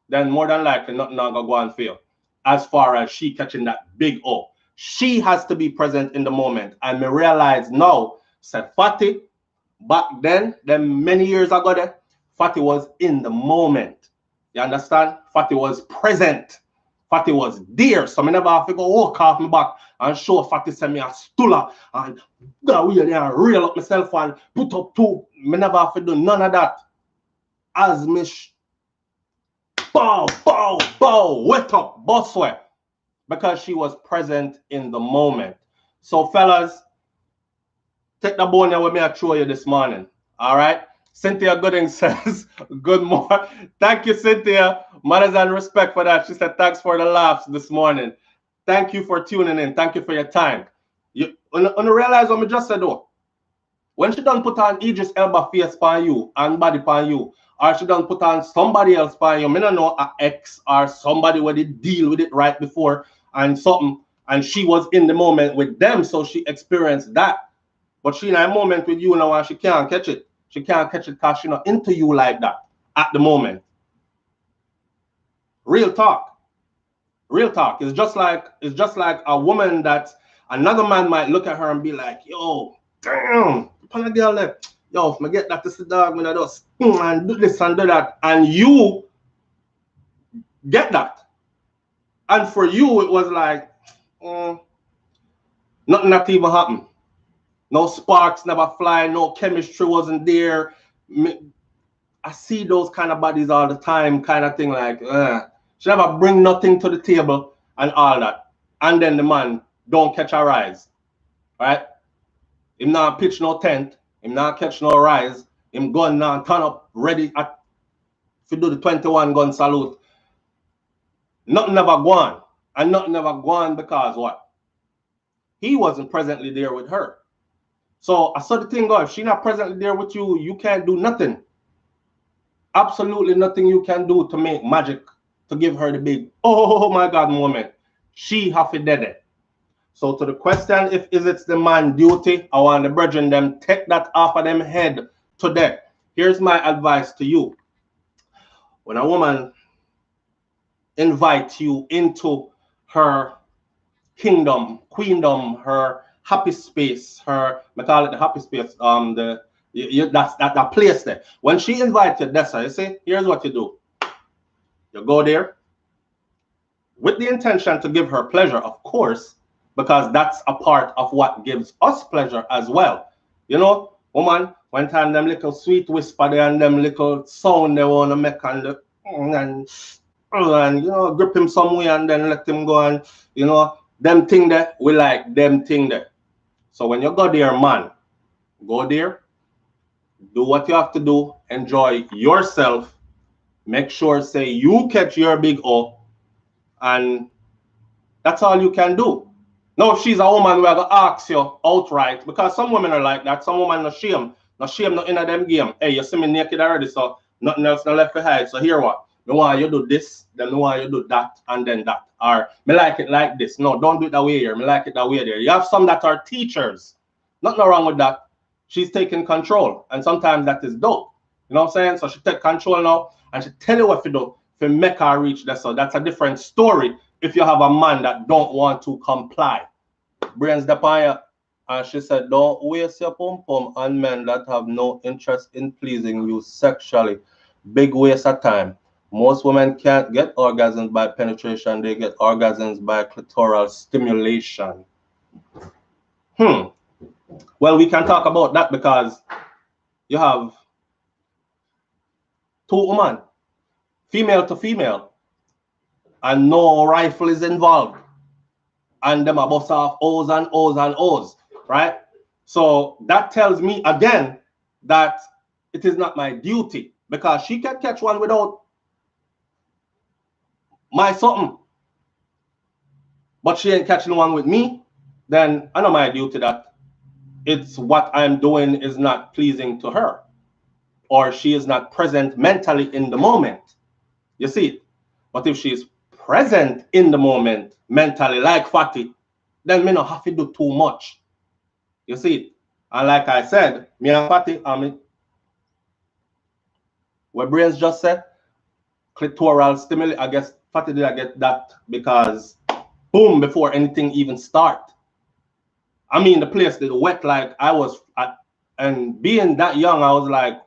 then more than likely nothing gonna go and fail. As far as she catching that big O, she has to be present in the moment. And me realize now, said Fatty, back then many years ago there, Fatty was in the moment. You understand? Fatty was present. Fatty was there. So me never have to go walk off my back and show Fatty send me a stula and go away and reel up myself and put up two. Me never have to do none of that. As me bow, bow, bow, wet up, boss way, because she was present in the moment. So fellas, take the bone with me I throw you this morning. All right. Cynthia Gooding says, good morning. Thank you, Cynthia. Manners and respect for that. She said, thanks for the laughs this morning. Thank you for tuning in. Thank you for your time. You realize what I just said though. When she done put on Idris Elba face on you and body on you, or she done put on somebody else on you, I don't know, an ex or somebody where they deal with it right before and something, and she was in the moment with them, so she experienced that. But she in a moment with you now and she can't catch it. She can't catch it because she's not into you like that at the moment. Real talk. Real talk. It's just like a woman that another man might look at her and be like, yo, damn, upon a girl there, yo, if I get that, this is dog, when I just and do this and do that, and you get that. And for you, it was like, nothing that even happened. No sparks never fly, no chemistry wasn't there. I see those kind of bodies all the time, kind of thing like, she never bring nothing to the table and all that. And then the man don't catch a rise, right? Him not pitch no tent, him not catch no rise, him gun now turn up ready at, if you do the 21 gun salute. Nothing never go on. And nothing never go on because what? He wasn't presently there with her. So I saw the thing go, if she's not presently there with you, you can't do nothing. Absolutely nothing you can do to make magic, to give her the big, oh my God moment. She have to dead it. So to the question, if it's the man duty, I want the brethren them take that off of them head today. Here's my advice to you. When a woman invites you into her kingdom, queendom, her happy space, I call it the happy space, that's that place there. When she invites you, that's how you say, here's what you do. You go there with the intention to give her pleasure, of course, because that's a part of what gives us pleasure as well. You know, woman, one time them little sweet whisper there and them little sound they want to make and you know, grip him somewhere and then let him go and, you know, them thing there, we like them thing there. So when you go there, man, go there, do what you have to do, enjoy yourself, make sure, say, you catch your big O, and that's all you can do. Now, if she's a woman, we're going to ask you outright, because some women are like that. Some women no shame not in a them game. Hey, you see me naked already, so nothing else no left to hide. So here what? Me want you do this, then me want you do that, and then that. Or me like it like this. No, don't do it that way here. Me like it that way there. You have some that are teachers. Nothing wrong with that. She's taking control, and sometimes that is dope. You know what I'm saying? So she take control now, and she tell you what to do to make her reach that. So that's a different story if you have a man that don't want to comply. Brains the fire. And she said, don't waste your pom-pom on men that have no interest in pleasing you sexually. Big waste of time. Most women can't get orgasms by penetration. They get orgasms by clitoral stimulation. Well, we can talk about that because you have two women, female to female, and no rifle is involved. And them are bust off O's and O's and O's, right? So that tells me again that it is not my duty, because she can catch one without my something, but she ain't catching one with me. Then I know my duty that it's what I'm doing is not pleasing to her, or she is not present mentally in the moment. You see it? But if she's present in the moment mentally, like Fatty, then me not have to do too much. You see it? And like I said, me and Fatty, what Brains just said, clitoral stimuli, I guess Fatty did I get that because boom, before anything even start. I mean, the place did wet like I was at, and being that young, I was like,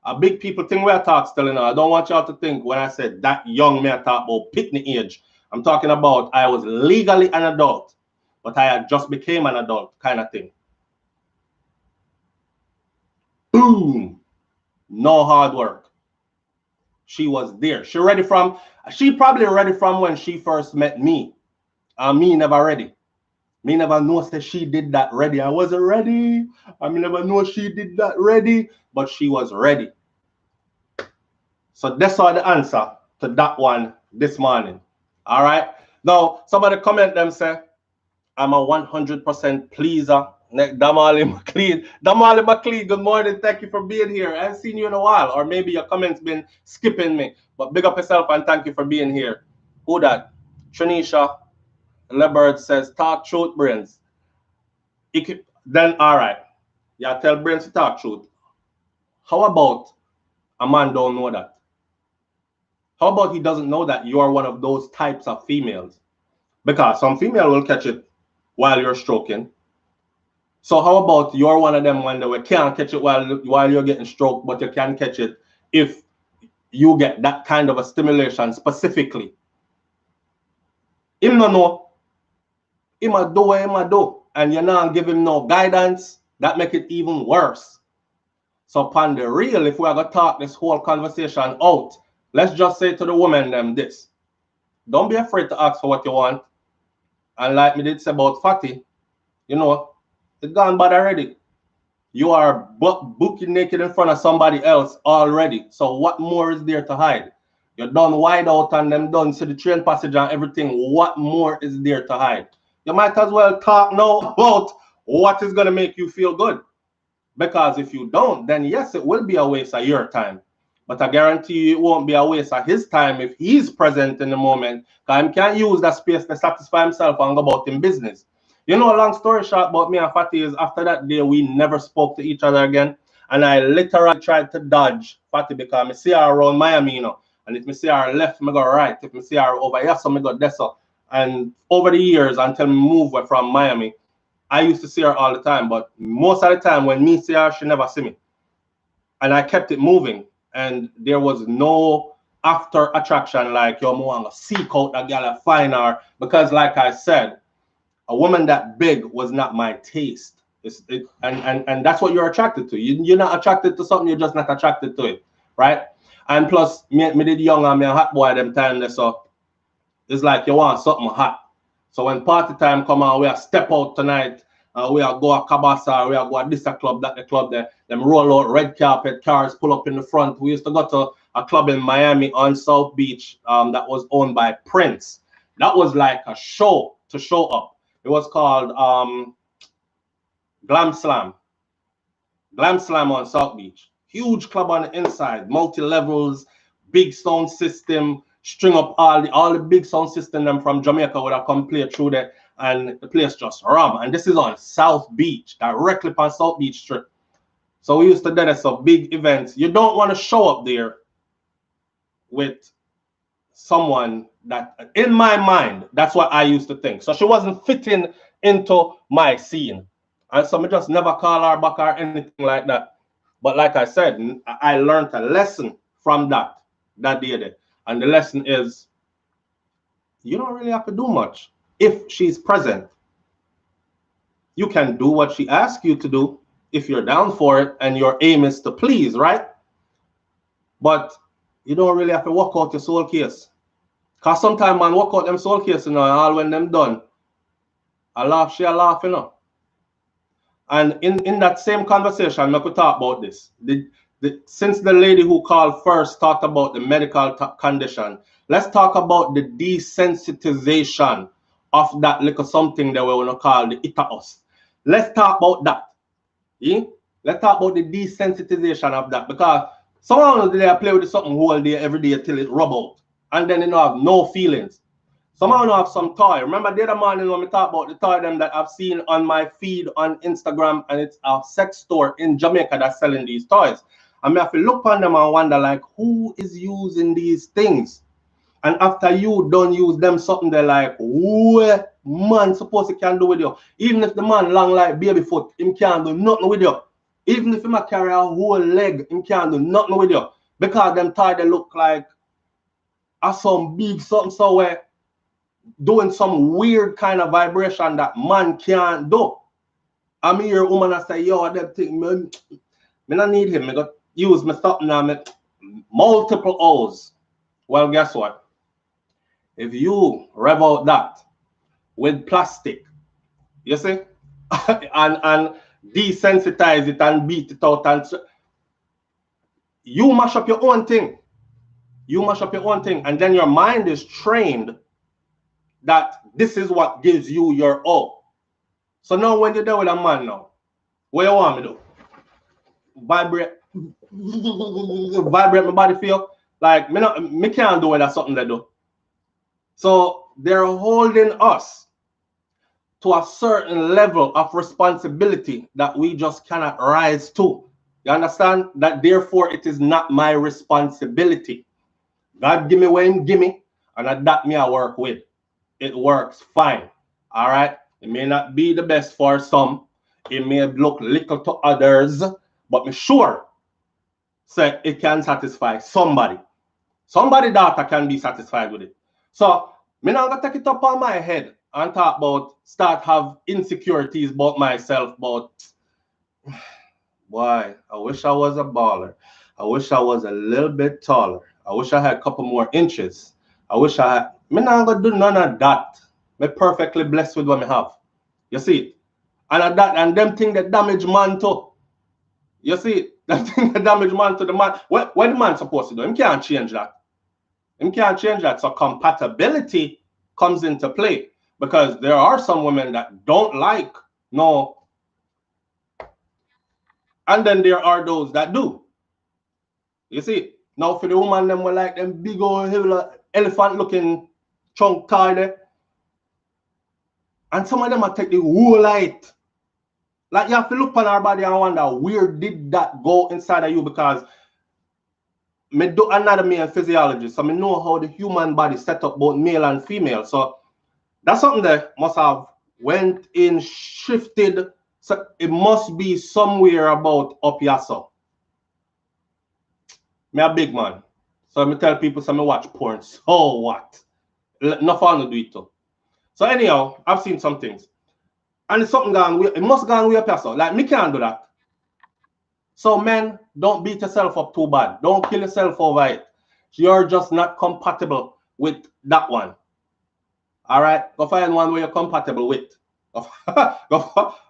a big people thing where I talk still, you know. I don't want y'all to think when I said that young, me I talk about picnic age. I'm talking about I was legally an adult, but I had just became an adult kind of thing. Boom. No hard work. She was there. She probably ready from when she first met me. And me never ready. Me never know that she did that ready. I wasn't ready. I never know she did that ready, but she was ready. So that's all the answer to that one this morning. All right. Now, somebody comment them say, I'm a 100% pleaser. Damali McLean, good morning. Thank you for being here. I haven't seen you in a while, or maybe your comments been skipping me. But big up yourself and thank you for being here. Who that? Trinisha Lebert says, talk truth, Brains. Then all right. Yeah, tell Brains to talk truth. How about a man don't know that? How about he doesn't know that you are one of those types of females? Because some female will catch it while you're stroking. So how about you're one of them when they can't catch it while you're getting stroked, but you can catch it if you get that kind of a stimulation specifically. Him no know. Him a do what him a do. And you not give him no guidance. That make it even worse. So upon the real, if we are going to talk this whole conversation out, let's just say to the woman them this. Don't be afraid to ask for what you want. And like me did say about Fatty, you know, it's gone bad already. You are booking naked in front of somebody else already. So what more is there to hide? You're done wide out and them done. See the train passage and everything. What more is there to hide? You might as well talk now about what is going to make you feel good. Because if you don't, then yes, it will be a waste of your time. But I guarantee you it won't be a waste of his time if he's present in the moment. Because he can't use that space to satisfy himself and go about in business. You know, long story short about me and Fatty is after that day, we never spoke to each other again. And I literally tried to dodge Fatty because I see her around Miami, you know. And if I see her left, I go right. If I see her over here, so I go this. And over the years, until I moved from Miami, I used to see her all the time. But most of the time, when me see her, she never see me. And I kept it moving. And there was no after attraction like, yo, I want to seek out that girl and find her. Because like I said, a woman that big was not my taste. And that's what you're attracted to. You're not attracted to something, you're just not attracted to it, right? And plus, me did young and me a hot boy them time, so it's like you want something hot. So when party time come on, we are step out tonight, we are go a Cabasa, we are go a this a club, that the club there, them roll out red carpet, cars pull up in the front. We used to go to a club in Miami on South Beach that was owned by Prince. That was like a show to show up. It was called Glam Slam. Glam Slam on South Beach. Huge club on the inside, multi-levels, big sound system, string up all the big sound system them from Jamaica would have come play through there, and the place just rum. And this is on South Beach, directly on South Beach Strip. So we used to do some big events. You don't want to show up there with someone that, in my mind, that's what I used to think. So she wasn't fitting into my scene. And so I just never call her back or anything like that. But like I said, I learned a lesson from that day. And the lesson is, you don't really have to do much. If she's present, you can do what she asks you to do if you're down for it and your aim is to please, right? But you don't really have to work out your soul case. Because sometimes man work out them soul case, you know, and all when them done, I laugh, she a laugh, you know. And in that same conversation, I could talk about this. Since the lady who called first talked about the medical condition, let's talk about the desensitization of that little something that we want to call the itaus. Let's talk about that. Yeah? Let's talk about the desensitization of that, because someone they play with something whole day every day till it rub out, and then they don't have no feelings. Someone have some toy. Remember the other morning when we talk about the toy them that I've seen on my feed on Instagram, and it's a sex store in Jamaica that's selling these toys. And I have to look on them and wonder, like, who is using these things? And after you don't use them, something they're like, what man supposed to can do with you? Even if the man long like baby foot, him can't do nothing with you. Even if him carry a whole leg, him can't do nothing with you. Because them toy they look like some big something somewhere doing some weird kind of vibration that man can't do. I mean, your woman I say, yo, that thing, man, I don't need him. I got use my something now, multiple O's. Well, guess what? If you rev out that with plastic, you see, and desensitize it and beat it out, and you mash up your own thing. You mash up your own thing, and then your mind is trained that this is what gives you your all. So now when you're there with a man now, what you want me to do? Vibrate my body feel? Like, me can't do when that's something they do. So they're holding us to a certain level of responsibility that we just cannot rise to. You understand? That therefore it is not my responsibility. God give me when give me, and that me I work with. It works fine. All right. It may not be the best for some. It may look little to others, but me sure say it can satisfy somebody. Somebody daughter can be satisfied with it. So me not gonna take it up on my head and talk about start have insecurities about myself, but boy, I wish I was a baller. I wish I was a little bit taller. I wish I had a couple more inches. I wish I had me not gonna do none of that. Me perfectly blessed with what I have. You see it? And that and them thing that damage man too. You see it? That thing that damage man to the man. What the man supposed to do? Him can't change that. Him can't change that. So compatibility comes into play because there are some women that don't like no, and then there are those that do. You see, now for the woman, them were like them big old elephant looking chunk tie there. And some of them are take the whole light. Like you have to look on our body and wonder where did that go inside of you, because me do anatomy and physiology, so me know how the human body set up both male and female. So that's something that must have went in, shifted. So it must be somewhere about up here. So me a big man. So me tell people, so me watch porn. So what? No fun to do it too. So anyhow, I've seen some things. And it's something gone, it must go way up here. So like me can't do that. So men, don't beat yourself up too bad. Don't kill yourself over it. You're just not compatible with that one. All right? Go find one where you're compatible with. Go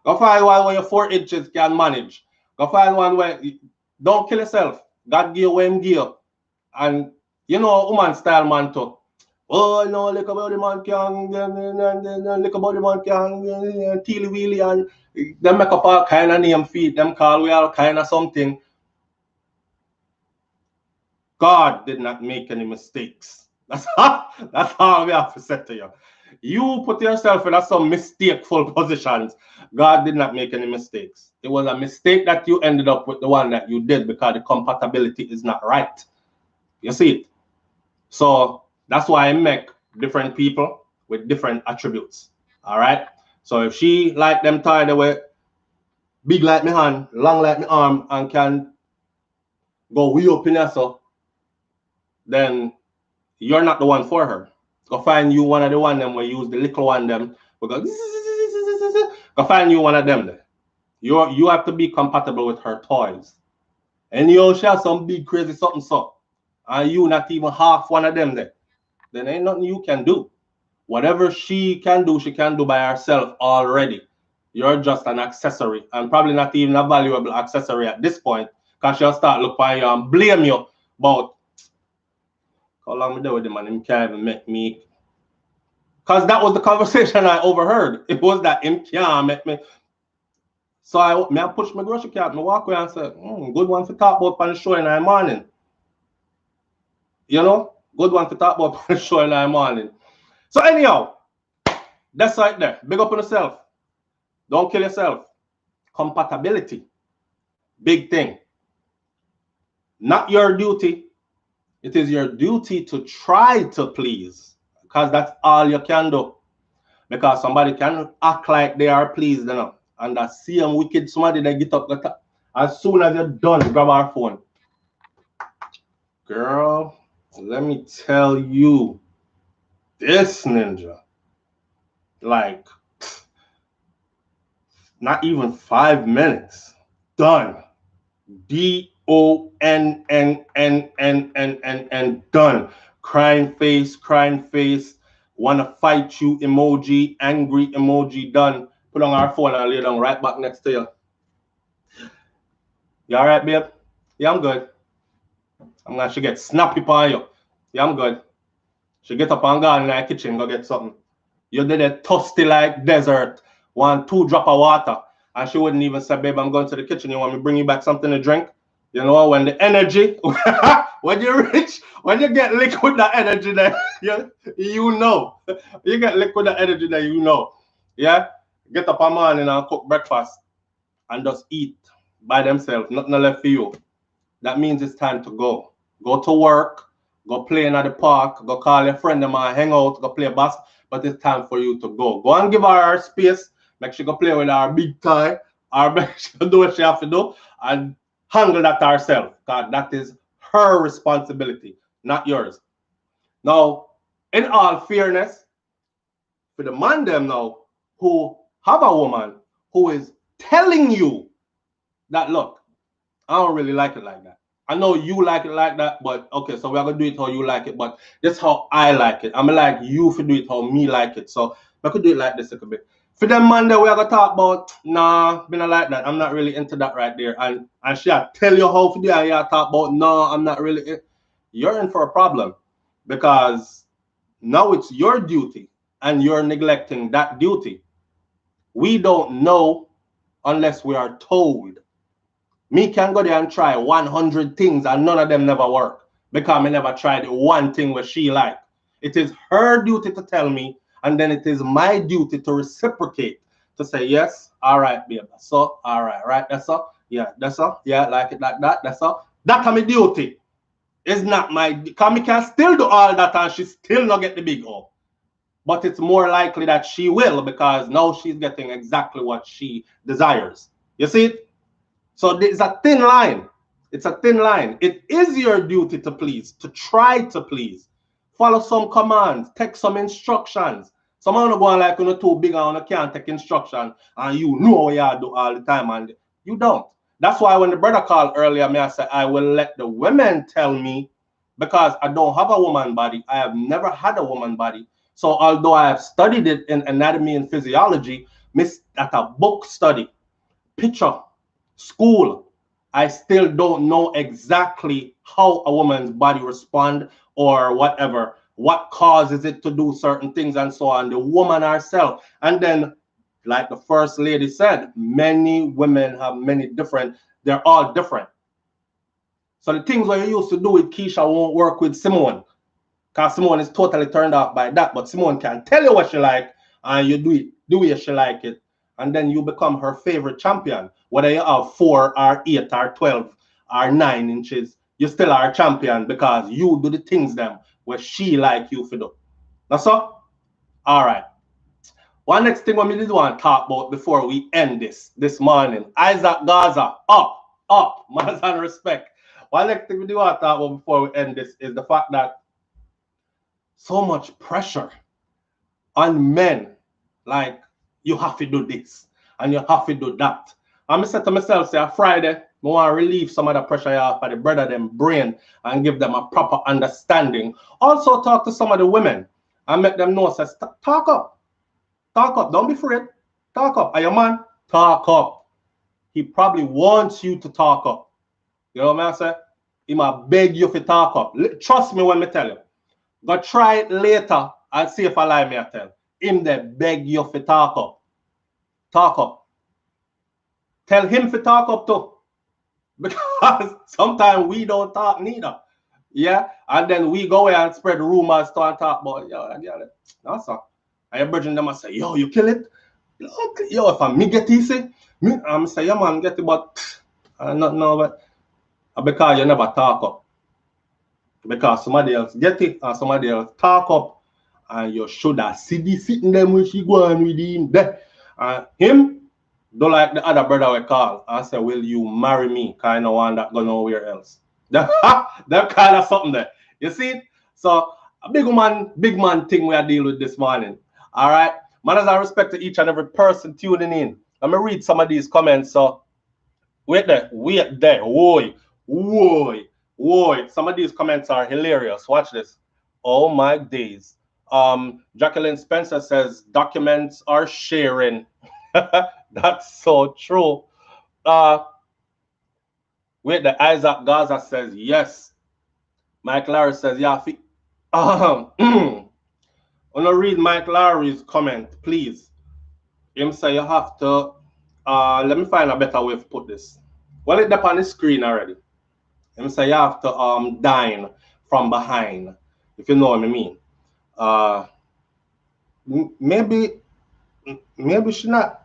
find one where your 4 inches can manage. Go find one where don't kill yourself. God give you what him give you. And you know, woman style man too. Oh no, look about the man can, look about the man can, teely weely, and them make up all kind of name feed, them call we all kind of something. God did not make any mistakes. That's all we have to say to you. You put yourself in some mistakeful positions. God did not make any mistakes. It was a mistake that you ended up with the one that you did because the compatibility is not right. You see it? So that's why I make different people with different attributes. All right. So if she like them tied away, big like me hand, long like me arm, and can go way up in there, so then you're not the one for her. Go find you one of the one them where use the little one them. We go find you one of them there. You have to be compatible with her toys. And you she has some big crazy something so. And you not even half one of them there. Then ain't nothing you can do. Whatever she can do by herself already. You're just an accessory, and probably not even a valuable accessory at this point, because she'll start looking at you and blame you about how long we do with him and him can't even make me. Because that was the conversation I overheard. It was that him can't make me. So I push my grocery cart, I walk away and say, good one to talk about on the show in the morning. You know, good one to talk about on the show in the morning. So anyhow, that's right there. Big up on yourself. Don't kill yourself. Compatibility. Big thing. Not your duty. It is your duty to try to please. Because that's all you can do. Because somebody can act like they are pleased enough. And that same wicked somebody they get up as soon as you're done, grab our phone. Girl, let me tell you, this ninja, like, not even 5 minutes. Done. DONNNNNNN done. Crying face, wanna fight you emoji, angry emoji, done. Put on our phone and lay down right back next to you. You alright, babe? Yeah, I'm good. I'm gonna she get snappy on you. Yeah, I'm good. She get up and go in the kitchen, go get something. You did it thirsty like desert. 1, 2 drop of water. And she wouldn't even say, babe, I'm going to the kitchen. You want me to bring you back something to drink? You know, when the energy, when you reach, when you get liquid that energy there, you know. You get liquid that energy there, you know. Yeah? get up a morning and cook breakfast and just eat by themselves, nothing left for you, that means it's time to go. Go to work, go play in the park, go call your friend them and hang out, go play bas, but it's time for you to go. Go and give her space, make sure go play with her big toy, or make sure do what she have to do, and handle that herself, because that is her responsibility, not yours. Now, in all fairness, for the man them now who have a woman who is telling you that, look, I don't really like it like that. I know you like it like that, but okay, so we're gonna do it how you like it, but this how I like it. I'm like you for do it how me like it. So I could do it like this a little bit. For them man that we're gonna talk about, nah, me not like that. I'm not really into that right there. And she'll tell you how to do it, and you talk about, no, I'm not really. You're in for a problem, because now it's your duty and you're neglecting that duty. We don't know unless we are told. Me can go there and try 100 things and none of them never work, because I never tried one thing where she like. It is her duty to tell me, and then it is my duty to reciprocate, to say, yes, all right, babe, that's all, all right, that's all, yeah, that's all, yeah, like it like that, that's all. That's my duty. It's not my, because me can still do all that and she still not get the big O. But it's more likely that she will, because now she's getting exactly what she desires. You see it? So there's a thin line. It's a thin line. It is your duty to please, to try to please. Follow some commands, take some instructions. Some of them go on like you're too big and you can't take instruction and you know what you do all the time and you don't. That's why when the brother called earlier, I said, I will let the women tell me, because I don't have a woman body. I have never had a woman body. So although I have studied it in anatomy and physiology, at a book study, picture, school, I still don't know exactly how a woman's body responds or whatever, what causes it to do certain things and so on, the woman herself. And then, like the first lady said, many women have many different, they're all different. So the things that you used to do with Keisha won't work with Simone, because Simone is totally turned off by that, but Simone can tell you what she like and you do it the way she like it. And then you become her favorite champion. Whether you have 4 or 8 or 12 or 9 inches, you still are a champion because you do the things them where she like you to do. That's all? All right. One next thing we did want to talk about before we end this morning. Isaac Gaza, up, manners and respect. One next thing we do want to talk about before we end this is the fact that so much pressure on men, like, you have to do this and you have to do that. And I said to myself, say, on Friday, I want to relieve some of the pressure off of the brother them brain and give them a proper understanding. Also talk to some of the women and make them know, say, talk up. Talk up. Don't be afraid. Talk up. Are you man? Talk up. He probably wants you to talk up. You know what I'm saying? He might beg you to talk up. Trust me when I tell you. Go try it later and see if I lie me I tell. Him they beg you to talk up. Talk up. Tell him to talk up too. Because sometimes we don't talk neither. Yeah? And then we go away and spread rumors to and talk about, yo, I get it. That's all. And you're bridging them and say, yo, you kill it? Yo, if I me get easy, I'm say, yeah, man, get it, but I not know, but because you never talk up. Because somebody else get it and somebody else talk up. And you should have see the sitting them when she go on with him there. And him don't like the other brother we call and say, will you marry me? Kind of one that go nowhere else. That kind of something there. You see it? So a big man thing we are dealing with this morning. All right. Manners and respect to each and every person tuning in. Let me read some of these comments. So wait there. Whoa. Some of these comments are hilarious. Watch this. Oh my days. Jacqueline Spencer says documents are sharing. That's so true. Wait, the Isaac Gaza says yes. Mike Larry says yeah. I'm gonna read Mike Larry's comment, please. Him say you have to. Let me find a better way to put this. Well, it's up on the screen already. Him say you have to dine from behind, if you know what I mean. Maybe she not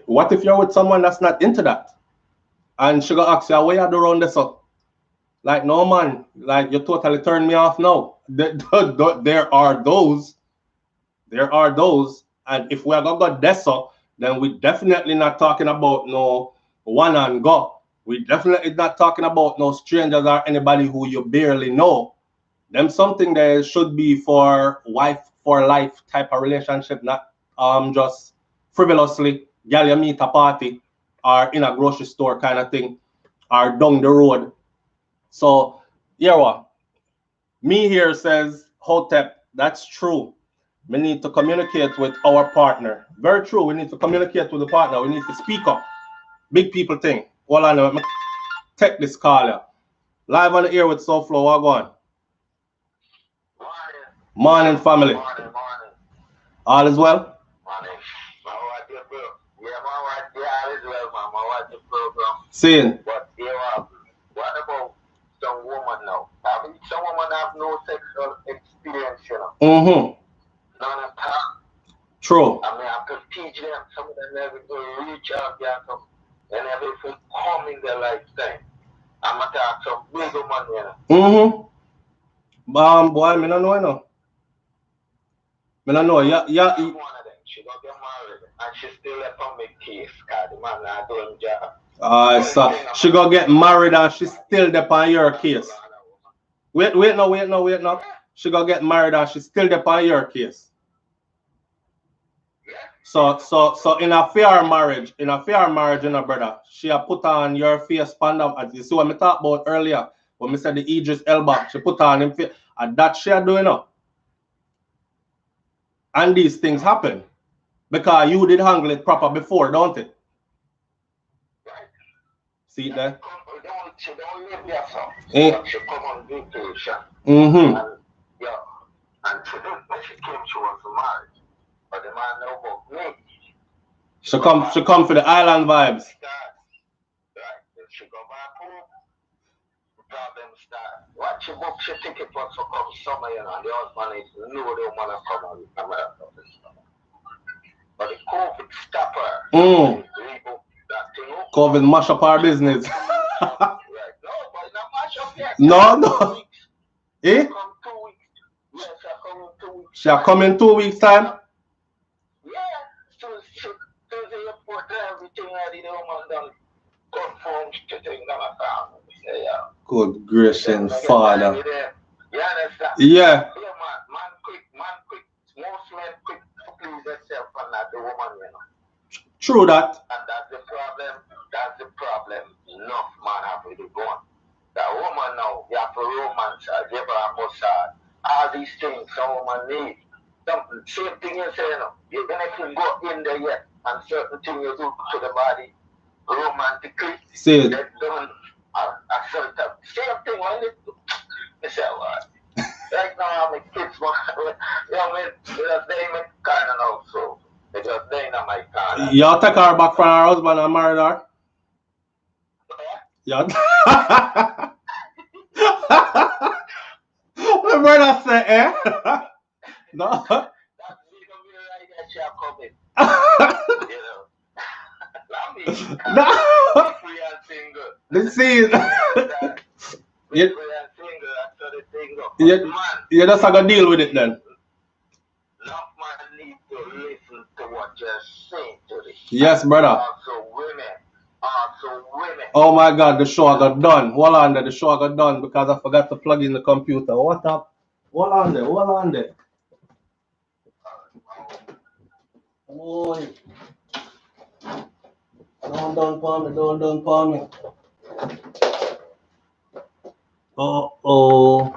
What if you're with someone that's not into that? And she go ask you, what you do around this up? Like, no, man, like, you totally turned me off now. There are those. There are those. And if we are going to go this up, then we definitely not talking about no one and go. We definitely not talking about no strangers or anybody who you barely know. Them something that should be for wife for life type of relationship, not just frivolously, girl you meet a party or in a grocery store kind of thing or down the road. So, yeah, what? Me here says, Hotep, that's true. We need to communicate with our partner. Very true. We need to communicate with the partner. We need to speak up. Big people thing. Hold on, let me take this call here. Live on the air with SouFlo. What going? Morning, family. Morning. All is well? Morning. My wife, yeah, my wife, yeah, all is well, man. My wife, the program. Seeing. But, yeah, what about some woman now? I mean, some women have no sexual experience, you know. Mm-hmm. None at all. True. I mean, I could teach them. Some of them never go reach out there, and everything come in their lifetime. I'm going to talk some big woman, you know. Mm-hmm. Boy, I don't know, you know. I don't know. Yeah. One of them, she got get married, and she still left on me case, because the man not doing job. So she gonna get married and she still there on your case. Wait no. She gonna get married and she still there on your case. So in a fair marriage, you know, brother, she a put on your face pandam, as you see what me talked about earlier, when me said the Idris Elba, she put on him face, and that she a doing up. And these things happen because you did handle it proper before, don't it? See it there? She don't live there, so. She come on vacation. Mm-hmm. And, yeah. And she didn't, when she came, she was married. But the man know about me. She come for the island vibes. Right. Then she go back home. Problem start. What she book, she ticket for so come summer, you know, and the husband is know they want to come on America. But the COVID stop her. Rebook that thing up. COVID mash up our business. Right. No, but not mash up yet. No. Eh? Come 2 weeks. Yes, I come in 2 weeks. She'll come in 2 weeks time? Yeah. So the airport and everything I did, the woman done confirm to thing that I found. Yeah. Good gracious Father. You understand? Yeah. Yeah, man quick. Most men quick to please themselves and not the woman, you know. True that. And that's the problem. Enough man have to do going. That woman now, you have to romance her, give her a massage. All these things some woman need. Same thing you say, you know. Even if you go in there yet, and certain things you do to the body, romantically, see it. they don't certain same thing when they do. They say, what? Right now, my kids, they make kind of now, so they just they not my kind. Y'all take her back from her husband and married her? Yeah. My brother say, eh? No. That's right that she are coming. You know. Not me. No. Free and single. Let's see it. Free and single after the thing go. You just have to deal with it then. Enough man need to listen to what you're saying to this. Yes, brother. Also women. Oh my God, the show got done. Hold on there, the show got done because I forgot to plug in the computer. What up? Hold on there. Boy. Don't palm me. Oh.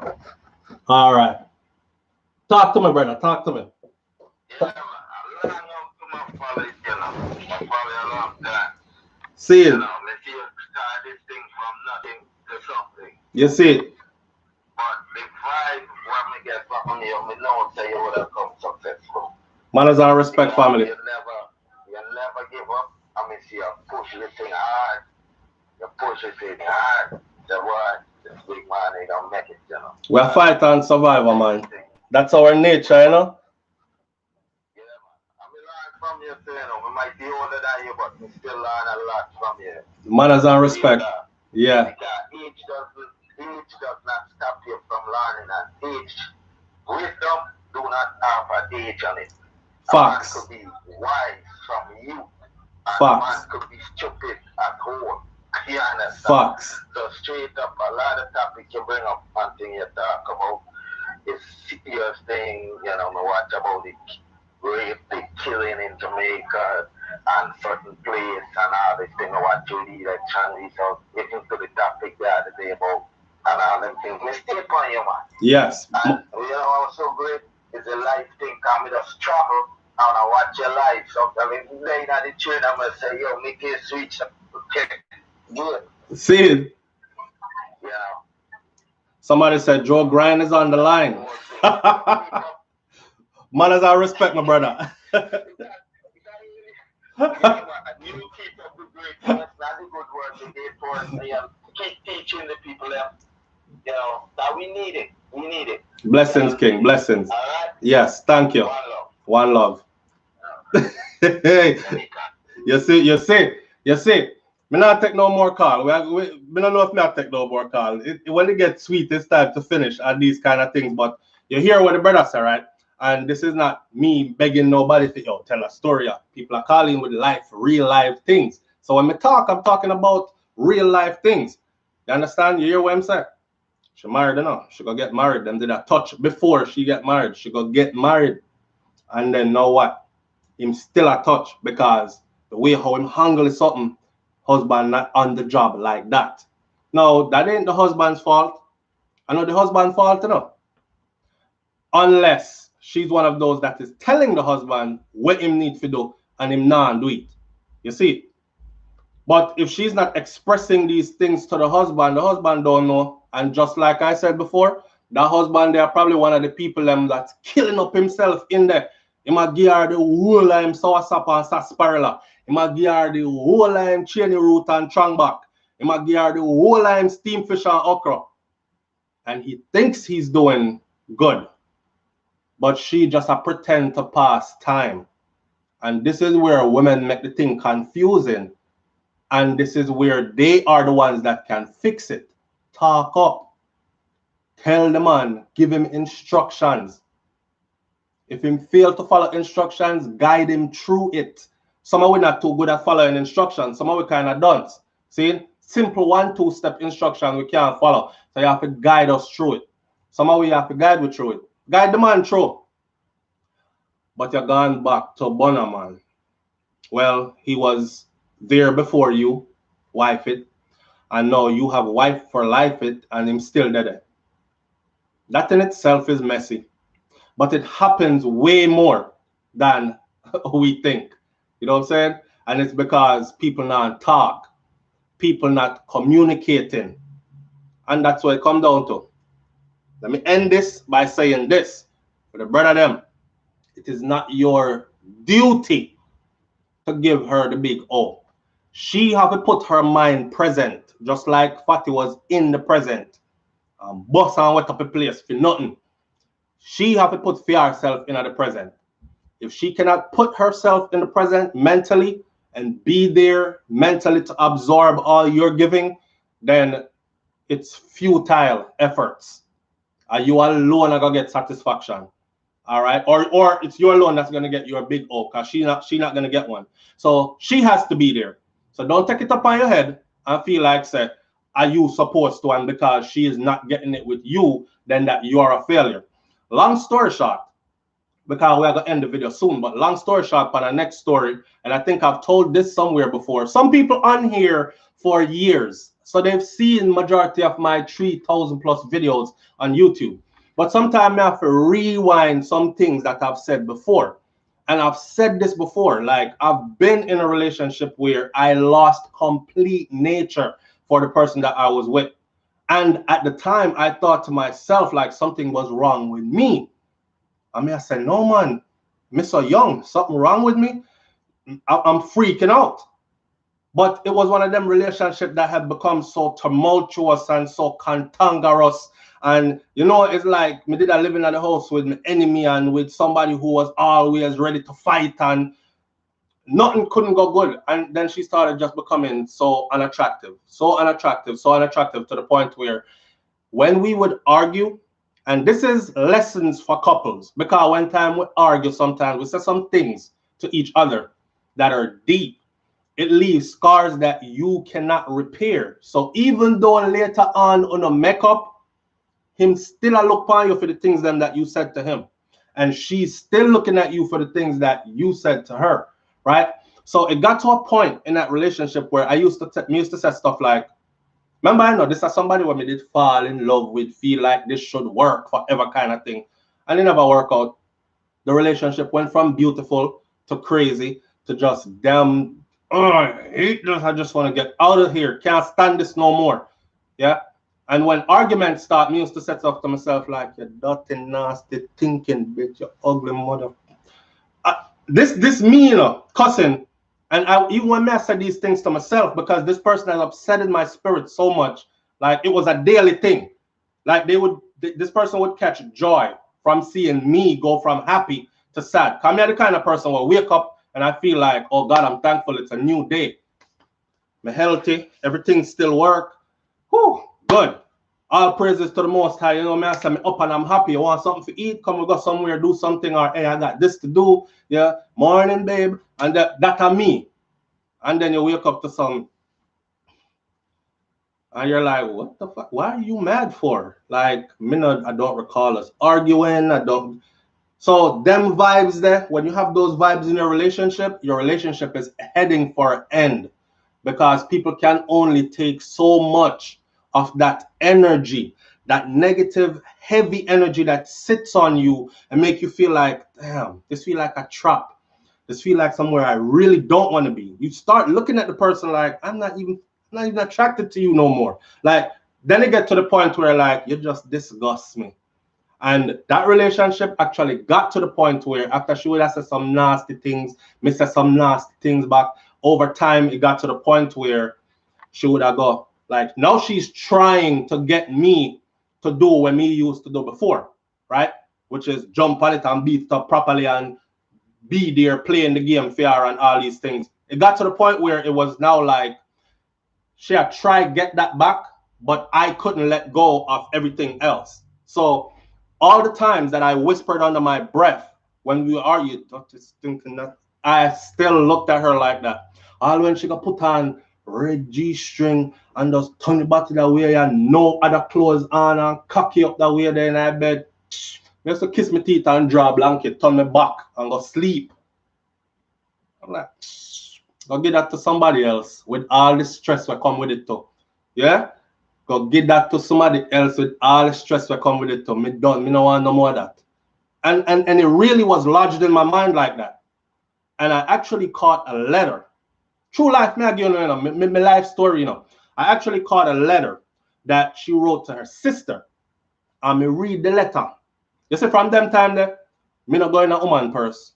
All right. Talk to me, brother. Talk to me. Yeah, I learned to my family, you know. My family a long time. See it. You know, let's see start this thing from nothing to something. You see it. But the vibe when we get from here, we know say you would have come successful. Manners and respect, family. You never give up. I mean, see, you push the thing hard. The word, this big man, they don't make it, you know. We're fight and survivor, man. That's our nature, you know. Yeah, man. I mean, learn from you, you know. We might be older than you, but we still learn a lot from you. Manners and respect. Yeah. Because age does not stop you from learning, and age, wisdom do not have an age on it. Facts. A man could be wise from youth, and Facts. a man could be stupid at home. You understand? Facts. So straight up, a lot of topics you bring up and thing you talk about is serious thing, you know, we watch about the rape, the killing in Jamaica and certain place and all this thing, I watch you lead like Chandy, so getting to the topic the other day about and all them things. Mistake on you, man. Yes. And you know what's so great is a life thing, come with a struggle and I watch your life. Sometimes if you lay down the train, I'm gonna say, yo, make it switch up. Okay. Good. See it. Yeah. Somebody said Joe Grind is on the line. Manners and respect, my brother. Keep teaching the people, you know, that we need it. We need it. Blessings, King. Blessings. All right? Yes, thank you. One love. One love. Hey, you see. Me not take no more call. Me don't know if me not take no more call. When it gets sweet, it's time to finish and these kind of things. But you hear what the brother say, right? And this is not me begging nobody to tell a story. People are calling with life, real life things. So when me talk, I'm talking about real life things. You understand? You hear what I'm saying? She married, you know. She go get married. Them did a touch before she get married. She go get married. And then know what? Him still a touch because the way how him handle is something, husband not on the job like that. No, that ain't the husband's fault. I know the husband's fault, you know. Unless she's one of those that is telling the husband what him need to do and him not do it. You see? But if she's not expressing these things to the husband don't know. And just like I said before, that husband, they are probably one of the people that's killing up himself in there. He might give her the whole lime soursop and sarsaparilla. He might give her the whole lime cheney root and trangback. He might give her the whole lime steamed fish and okra. And he thinks he's doing good. But she just a pretend to pass time. And this is where women make the thing confusing. And this is where they are the ones that can fix it. Talk up. Tell the man. Give him instructions. If him fail to follow instructions, guide him through it. Some of we not too good at following instructions. Some of we kind of don't. See? Simple 1-2 step instruction we can't follow. So you have to guide us through it. Some of we have to guide we through it. Guide the man through. But you're gone back to Bonner, man. Well, he was there before you, wife it. And now you have wife for life it and him still dead. That in itself is messy. But it happens way more than we think. You know what I'm saying? And it's because people not talk. People not communicating. And that's what it comes down to. Let me end this by saying this. For the brother them, it is not your duty to give her the big O. She have to put her mind present, just like Fatty was in the present. Boss and wet up a place for nothing. She have to put for herself in the present. If she cannot put herself in the present mentally and be there mentally to absorb all you're giving, then it's futile efforts. You alone are gonna get satisfaction. All right, or it's your alone that's gonna get your big O, because she not gonna get one. So she has to be there. So don't take it up on your head and feel like say, are you supposed to? And because she is not getting it with you, then that you are a failure. Long story short, because we are gonna end the video soon, but long story short, on the next story, and I think I've told this somewhere before. Some people on here for years, so they've seen majority of my 3,000 plus videos on YouTube. But sometimes I have to rewind some things that I've said before. And I've said this before, like I've been in a relationship where I lost complete nature for the person that I was with. And at the time, I thought to myself, like something was wrong with me. I mean, I said, no, man, I'm so young, something wrong with me. I'm freaking out. But it was one of them relationships that had become so tumultuous and so cantankerous. And, you know, it's like me did I live in the house with my enemy and with somebody who was always ready to fight. And nothing couldn't go good. And then she started just becoming so unattractive to the point where when we would argue, and this is lessons for couples, because one time we argue, sometimes we say some things to each other that are deep. It leaves scars that you cannot repair. So even though later on a makeup, him still a look upon you for the things them that you said to him. And she's still looking at you for the things that you said to her, right? So it got to a point in that relationship where I used to say stuff like, remember, I know this is somebody when me did fall in love with, feel like this should work forever kind of thing. And it never worked out. The relationship went from beautiful to crazy to just damn, I hate this. I just want to get out of here. Can't stand this no more. Yeah. And when arguments start, me used to set up to myself like, you dirty, nasty, thinking bitch, you ugly mother. This me, you know, cussing. And even when I said these things to myself, because this person has upsetted my spirit so much, like it was a daily thing. Like this person would catch joy from seeing me go from happy to sad. I'm the kind of person who wake up and I feel like, oh God, I'm thankful it's a new day. I'm healthy, everything still work. Whew, good. All praises to the Most High. You know, man, I say, I'm up and I'm happy. You want something to eat? Come, we go somewhere, do something, or hey, I got this to do. Yeah, morning, babe. And that are me. And then you wake up to some, and you're like, what the fuck? Why are you mad for? Like, I don't recall us arguing. So them vibes there, when you have those vibes in your relationship is heading for an end, because people can only take so much of that energy, that negative, heavy energy that sits on you and make you feel like, damn, this feel like a trap. This feel like somewhere I really don't want to be. You start looking at the person like, I'm not even attracted to you no more. Like, then it get to the point where like, you just disgust me. And that relationship actually got to the point where after she would have said some nasty things, me said some nasty things back, over time, it got to the point where she would have go, like, now she's trying to get me to do what me used to do before, right? Which is jump on it and beat it up properly and be there playing the game fair and all these things. It got to the point where it was now like she had tried get that back, but I couldn't let go of everything else. So all the times that I whispered under my breath when we argued, thinking that I still looked at her like that. All when she got put on red G-string and just turn the body that way and no other clothes on and cocky up that way there in my bed. I used to kiss my teeth and draw a blanket, turn my back and go sleep. I'm like, go give that to somebody else with all the stress that come with it too. Yeah? Go give that to somebody else with all the stress that come with it too. Me don't want no more of that. And it really was lodged in my mind like that. And I actually caught a letter. True life, me again, you know, my life story, you know. I actually caught a letter that she wrote to her sister. And me read the letter. You see, from them time there, me not going a woman purse.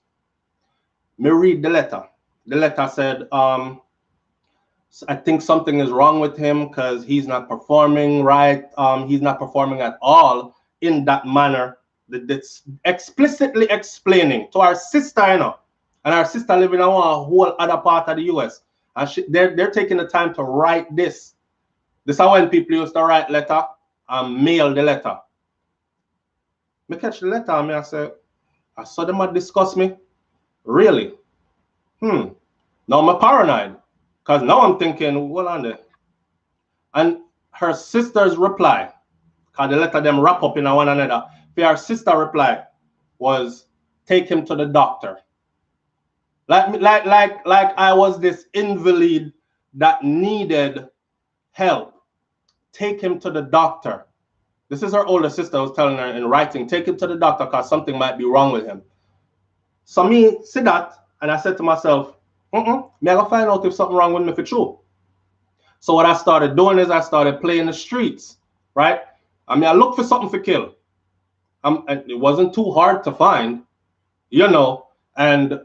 Me read the letter. The letter said, I think something is wrong with him because he's not performing right. He's not performing at all in that manner. That's explicitly explaining to our sister, you know, and our sister living in a whole other part of the US. And they're taking the time to write this. This is when people used to write letter and mail the letter. Me catch the letter and I say, I saw them discuss me. Really? Now I'm paranoid. Because now I'm thinking, well, on there. And her sister's reply, because they let them wrap up in one another. Her sister reply was, take him to the doctor. Like I was this invalid that needed help. Take him to the doctor. This is her older sister was telling her in writing, take him to the doctor because something might be wrong with him. So me see that, and I said to myself, me I gotta find out if something wrong with me for true. So what I started doing is I started playing the streets, right? I mean, I looked for something to kill. And it wasn't too hard to find, you know, and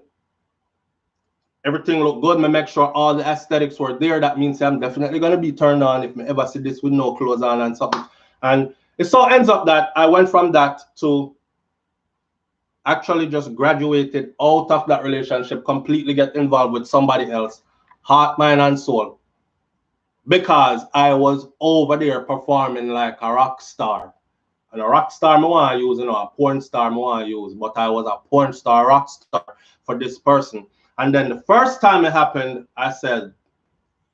everything looked good. Me make sure all the aesthetics were there. That means I'm definitely gonna be turned on if me ever see this with no clothes on and something. And it so ends up that I went from that to actually just graduated out of that relationship, completely get involved with somebody else, heart, mind, and soul, because I was over there performing like a rock star. And a rock star I want to use, a porn star I want to use, but I was a porn star, rock star for this person. And then the first time it happened, I said,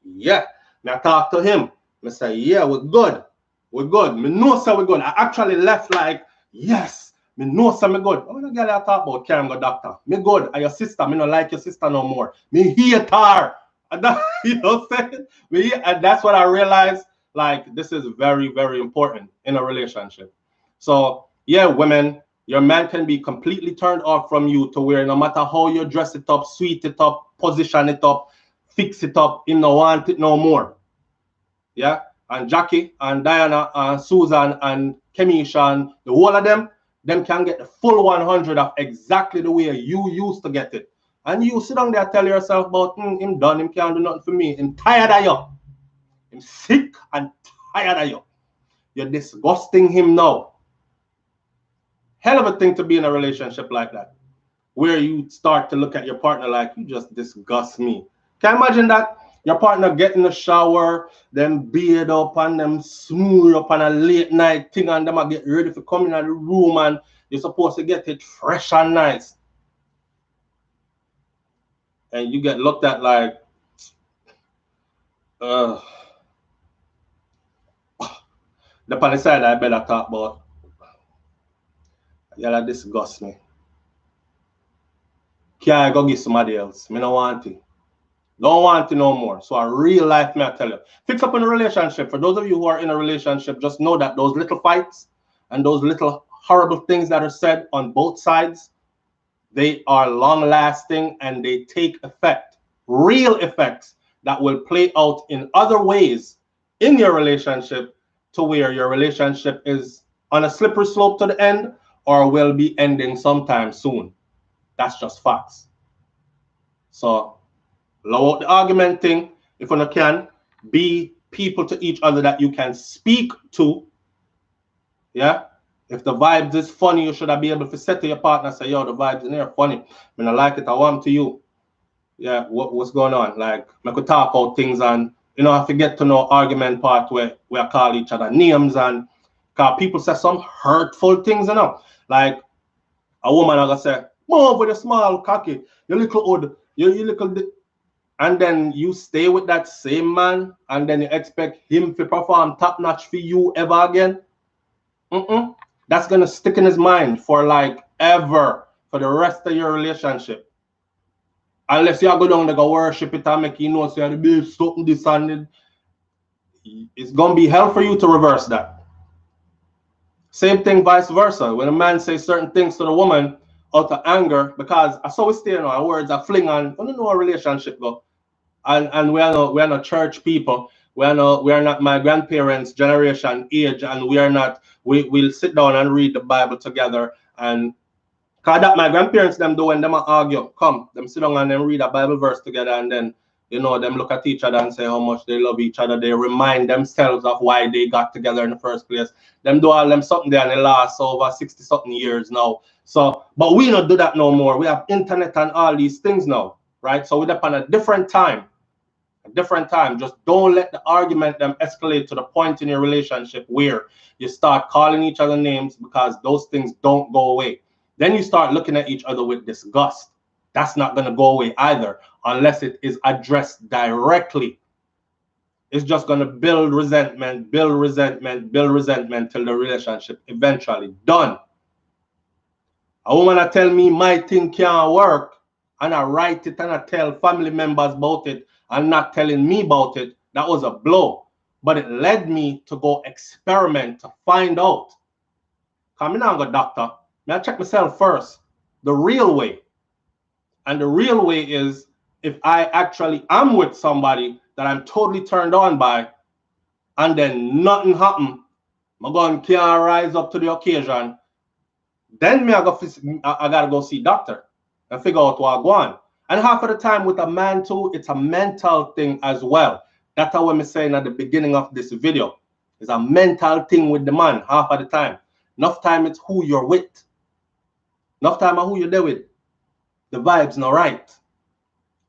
yeah. I talked to him. I said, yeah, we're good. We're good. Me know so we're good. I actually left like, yes. Me know so me good. Oh, the girl I talk about Karen go doctor. Me good. And your sister, me not like your sister no more. Me hate her. And that, you know what I'm saying? And that's what I realized. Like, this is very, very important in a relationship. So, yeah, women, your man can be completely turned off from you to where no matter how you dress it up, sweet it up, position it up, fix it up, him no want it no more. Yeah? And Jackie and Diana and Susan and Kemisha and the whole of them can get the full 100 of exactly the way you used to get it. And you sit down there and tell yourself about him done, him can't do nothing for me. I'm tired of you. I'm sick and tired of you. You're disgusting him now. Hell of a thing to be in a relationship like that, where you start to look at your partner like, you just disgust me. Can you imagine that? Your partner get in the shower, them beard up and them smooth up on a late night thing, and them get ready for coming in the room, and you're supposed to get it fresh and nice. And you get looked at like, the funny side I better talk about. Yeah, that disgusts me. Can I go get somebody else? Me no want it. Don't want it no more. So a real life, me I tell you. Fix up in a relationship. For those of you who are in a relationship, just know that those little fights and those little horrible things that are said on both sides, they are long lasting and they take effect. Real effects that will play out in other ways in your relationship, to where your relationship is on a slippery slope to the end or will be ending sometime soon. That's just facts. So lower out the argument thing. If you can, be people to each other that you can speak to. Yeah. If the vibes is funny, you should be able to say to your partner, say, yo, the vibes in here are funny. When I like it, I want to you. Yeah, what's going on? Like, I could talk about things, and I forget to know argument part where we call each other names, and because people say some hurtful things, Like a woman I gonna say, move with a small cocky, you little old, you little, and then you stay with that same man, and then you expect him to perform top notch for you ever again. That's gonna stick in his mind for like ever, for the rest of your relationship. Unless you go down to go worship it and make you know, say, be something this and it. It's gonna be hell for you to reverse that. Same thing vice versa. When a man says certain things to the woman out of anger, because I saw we stay on words are fling on, I don't know how a relationship go. And we are not church people. We are not my grandparents' generation age, and we'll sit down and read the Bible together. And cause that my grandparents them do when them argue, come, them sit down and them read a Bible verse together, and then them look at each other and say how much they love each other. They remind themselves of why they got together in the first place. Them do all them something there, and it lasts over 60-something years now. So, but we don't do that no more. We have internet and all these things now, right? So we're up on a different time. Just don't let the argument them escalate to the point in your relationship where you start calling each other names, because those things don't go away. Then you start looking at each other with disgust. That's not going to go away either unless it is addressed directly. It's just going to build resentment till the relationship eventually done. A woman I tell me my thing can't work, and I write it and I tell family members about it and not telling me about it. That was a blow. But it led me to go experiment to find out. Because I'm not a doctor. I check myself first, the real way. And the real way is if I actually am with somebody that I'm totally turned on by, and then nothing happen, my gun can't rise up to the occasion, then I gotta go see doctor and figure out what I want. And half of the time with a man too, it's a mental thing as well. That's what I'm saying at the beginning of this video. It's a mental thing with the man half of the time. Enough time it's who you're with. Enough time of who you're there with. The vibes not right.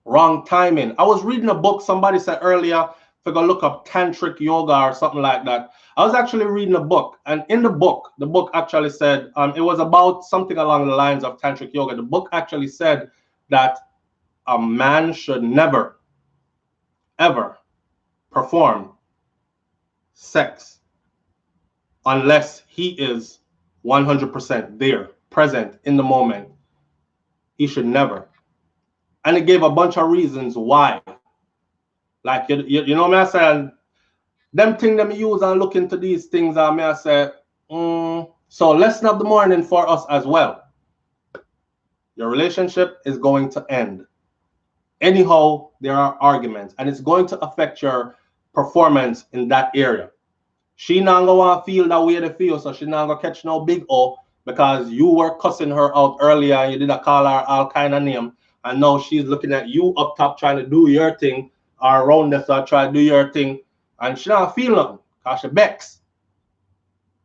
Wrong timing. I was reading a book, somebody said earlier, if I go look up tantric yoga or something like that. I was actually reading a book, and in the book actually said, it was about something along the lines of tantric yoga. The book actually said that a man should never, ever perform sex unless he is 100% there, present in the moment. He should never. And it gave a bunch of reasons why. Like, you know me, I said, them things them use and look into these things, and me I say, so lesson of the morning for us as well. Your relationship is going to end. Anyhow, there are arguments, and it's going to affect your performance in that area. She not gonna feel that way they feel, so she not gonna catch no big O because you were cussing her out earlier and you did call her all kind of name, and now she's looking at you up top trying to do your thing, or around this or try to do your thing, and she not feel nothing because she vex.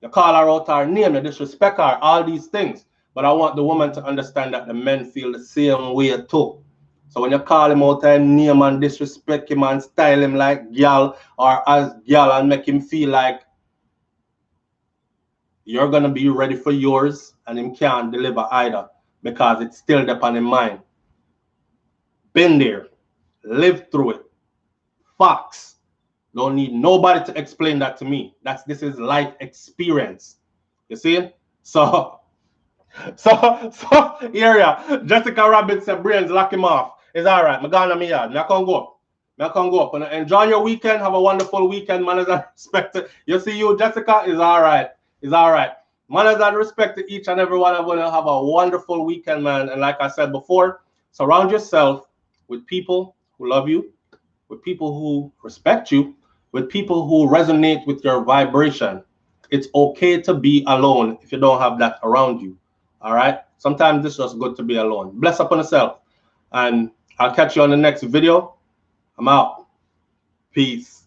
You call her out her name, you disrespect her, all these things. But I want the woman to understand that the men feel the same way too. So when you call him out her name and disrespect him and style him like gal or as gal and make him feel like you're going to be ready for yours and him can't deliver either because it's still there on his mind. Been there, lived through it. Facts. Don't need nobody to explain that to me. This is life experience. You see? So area. Jessica Rabbit said brains lock him off. It's all right. I'm gone on my yard. I can't go up. I can't go up. And enjoy your weekend. Have a wonderful weekend. Manners and respect. You see you, Jessica, is all right. It's all right. Manners and respect to each and every one of you. Have a wonderful weekend, man. And like I said before, surround yourself with people who love you, with people who respect you, with people who resonate with your vibration. It's okay to be alone if you don't have that around you. All right? Sometimes it's just good to be alone. Bless upon yourself. And I'll catch you on the next video. I'm out. Peace.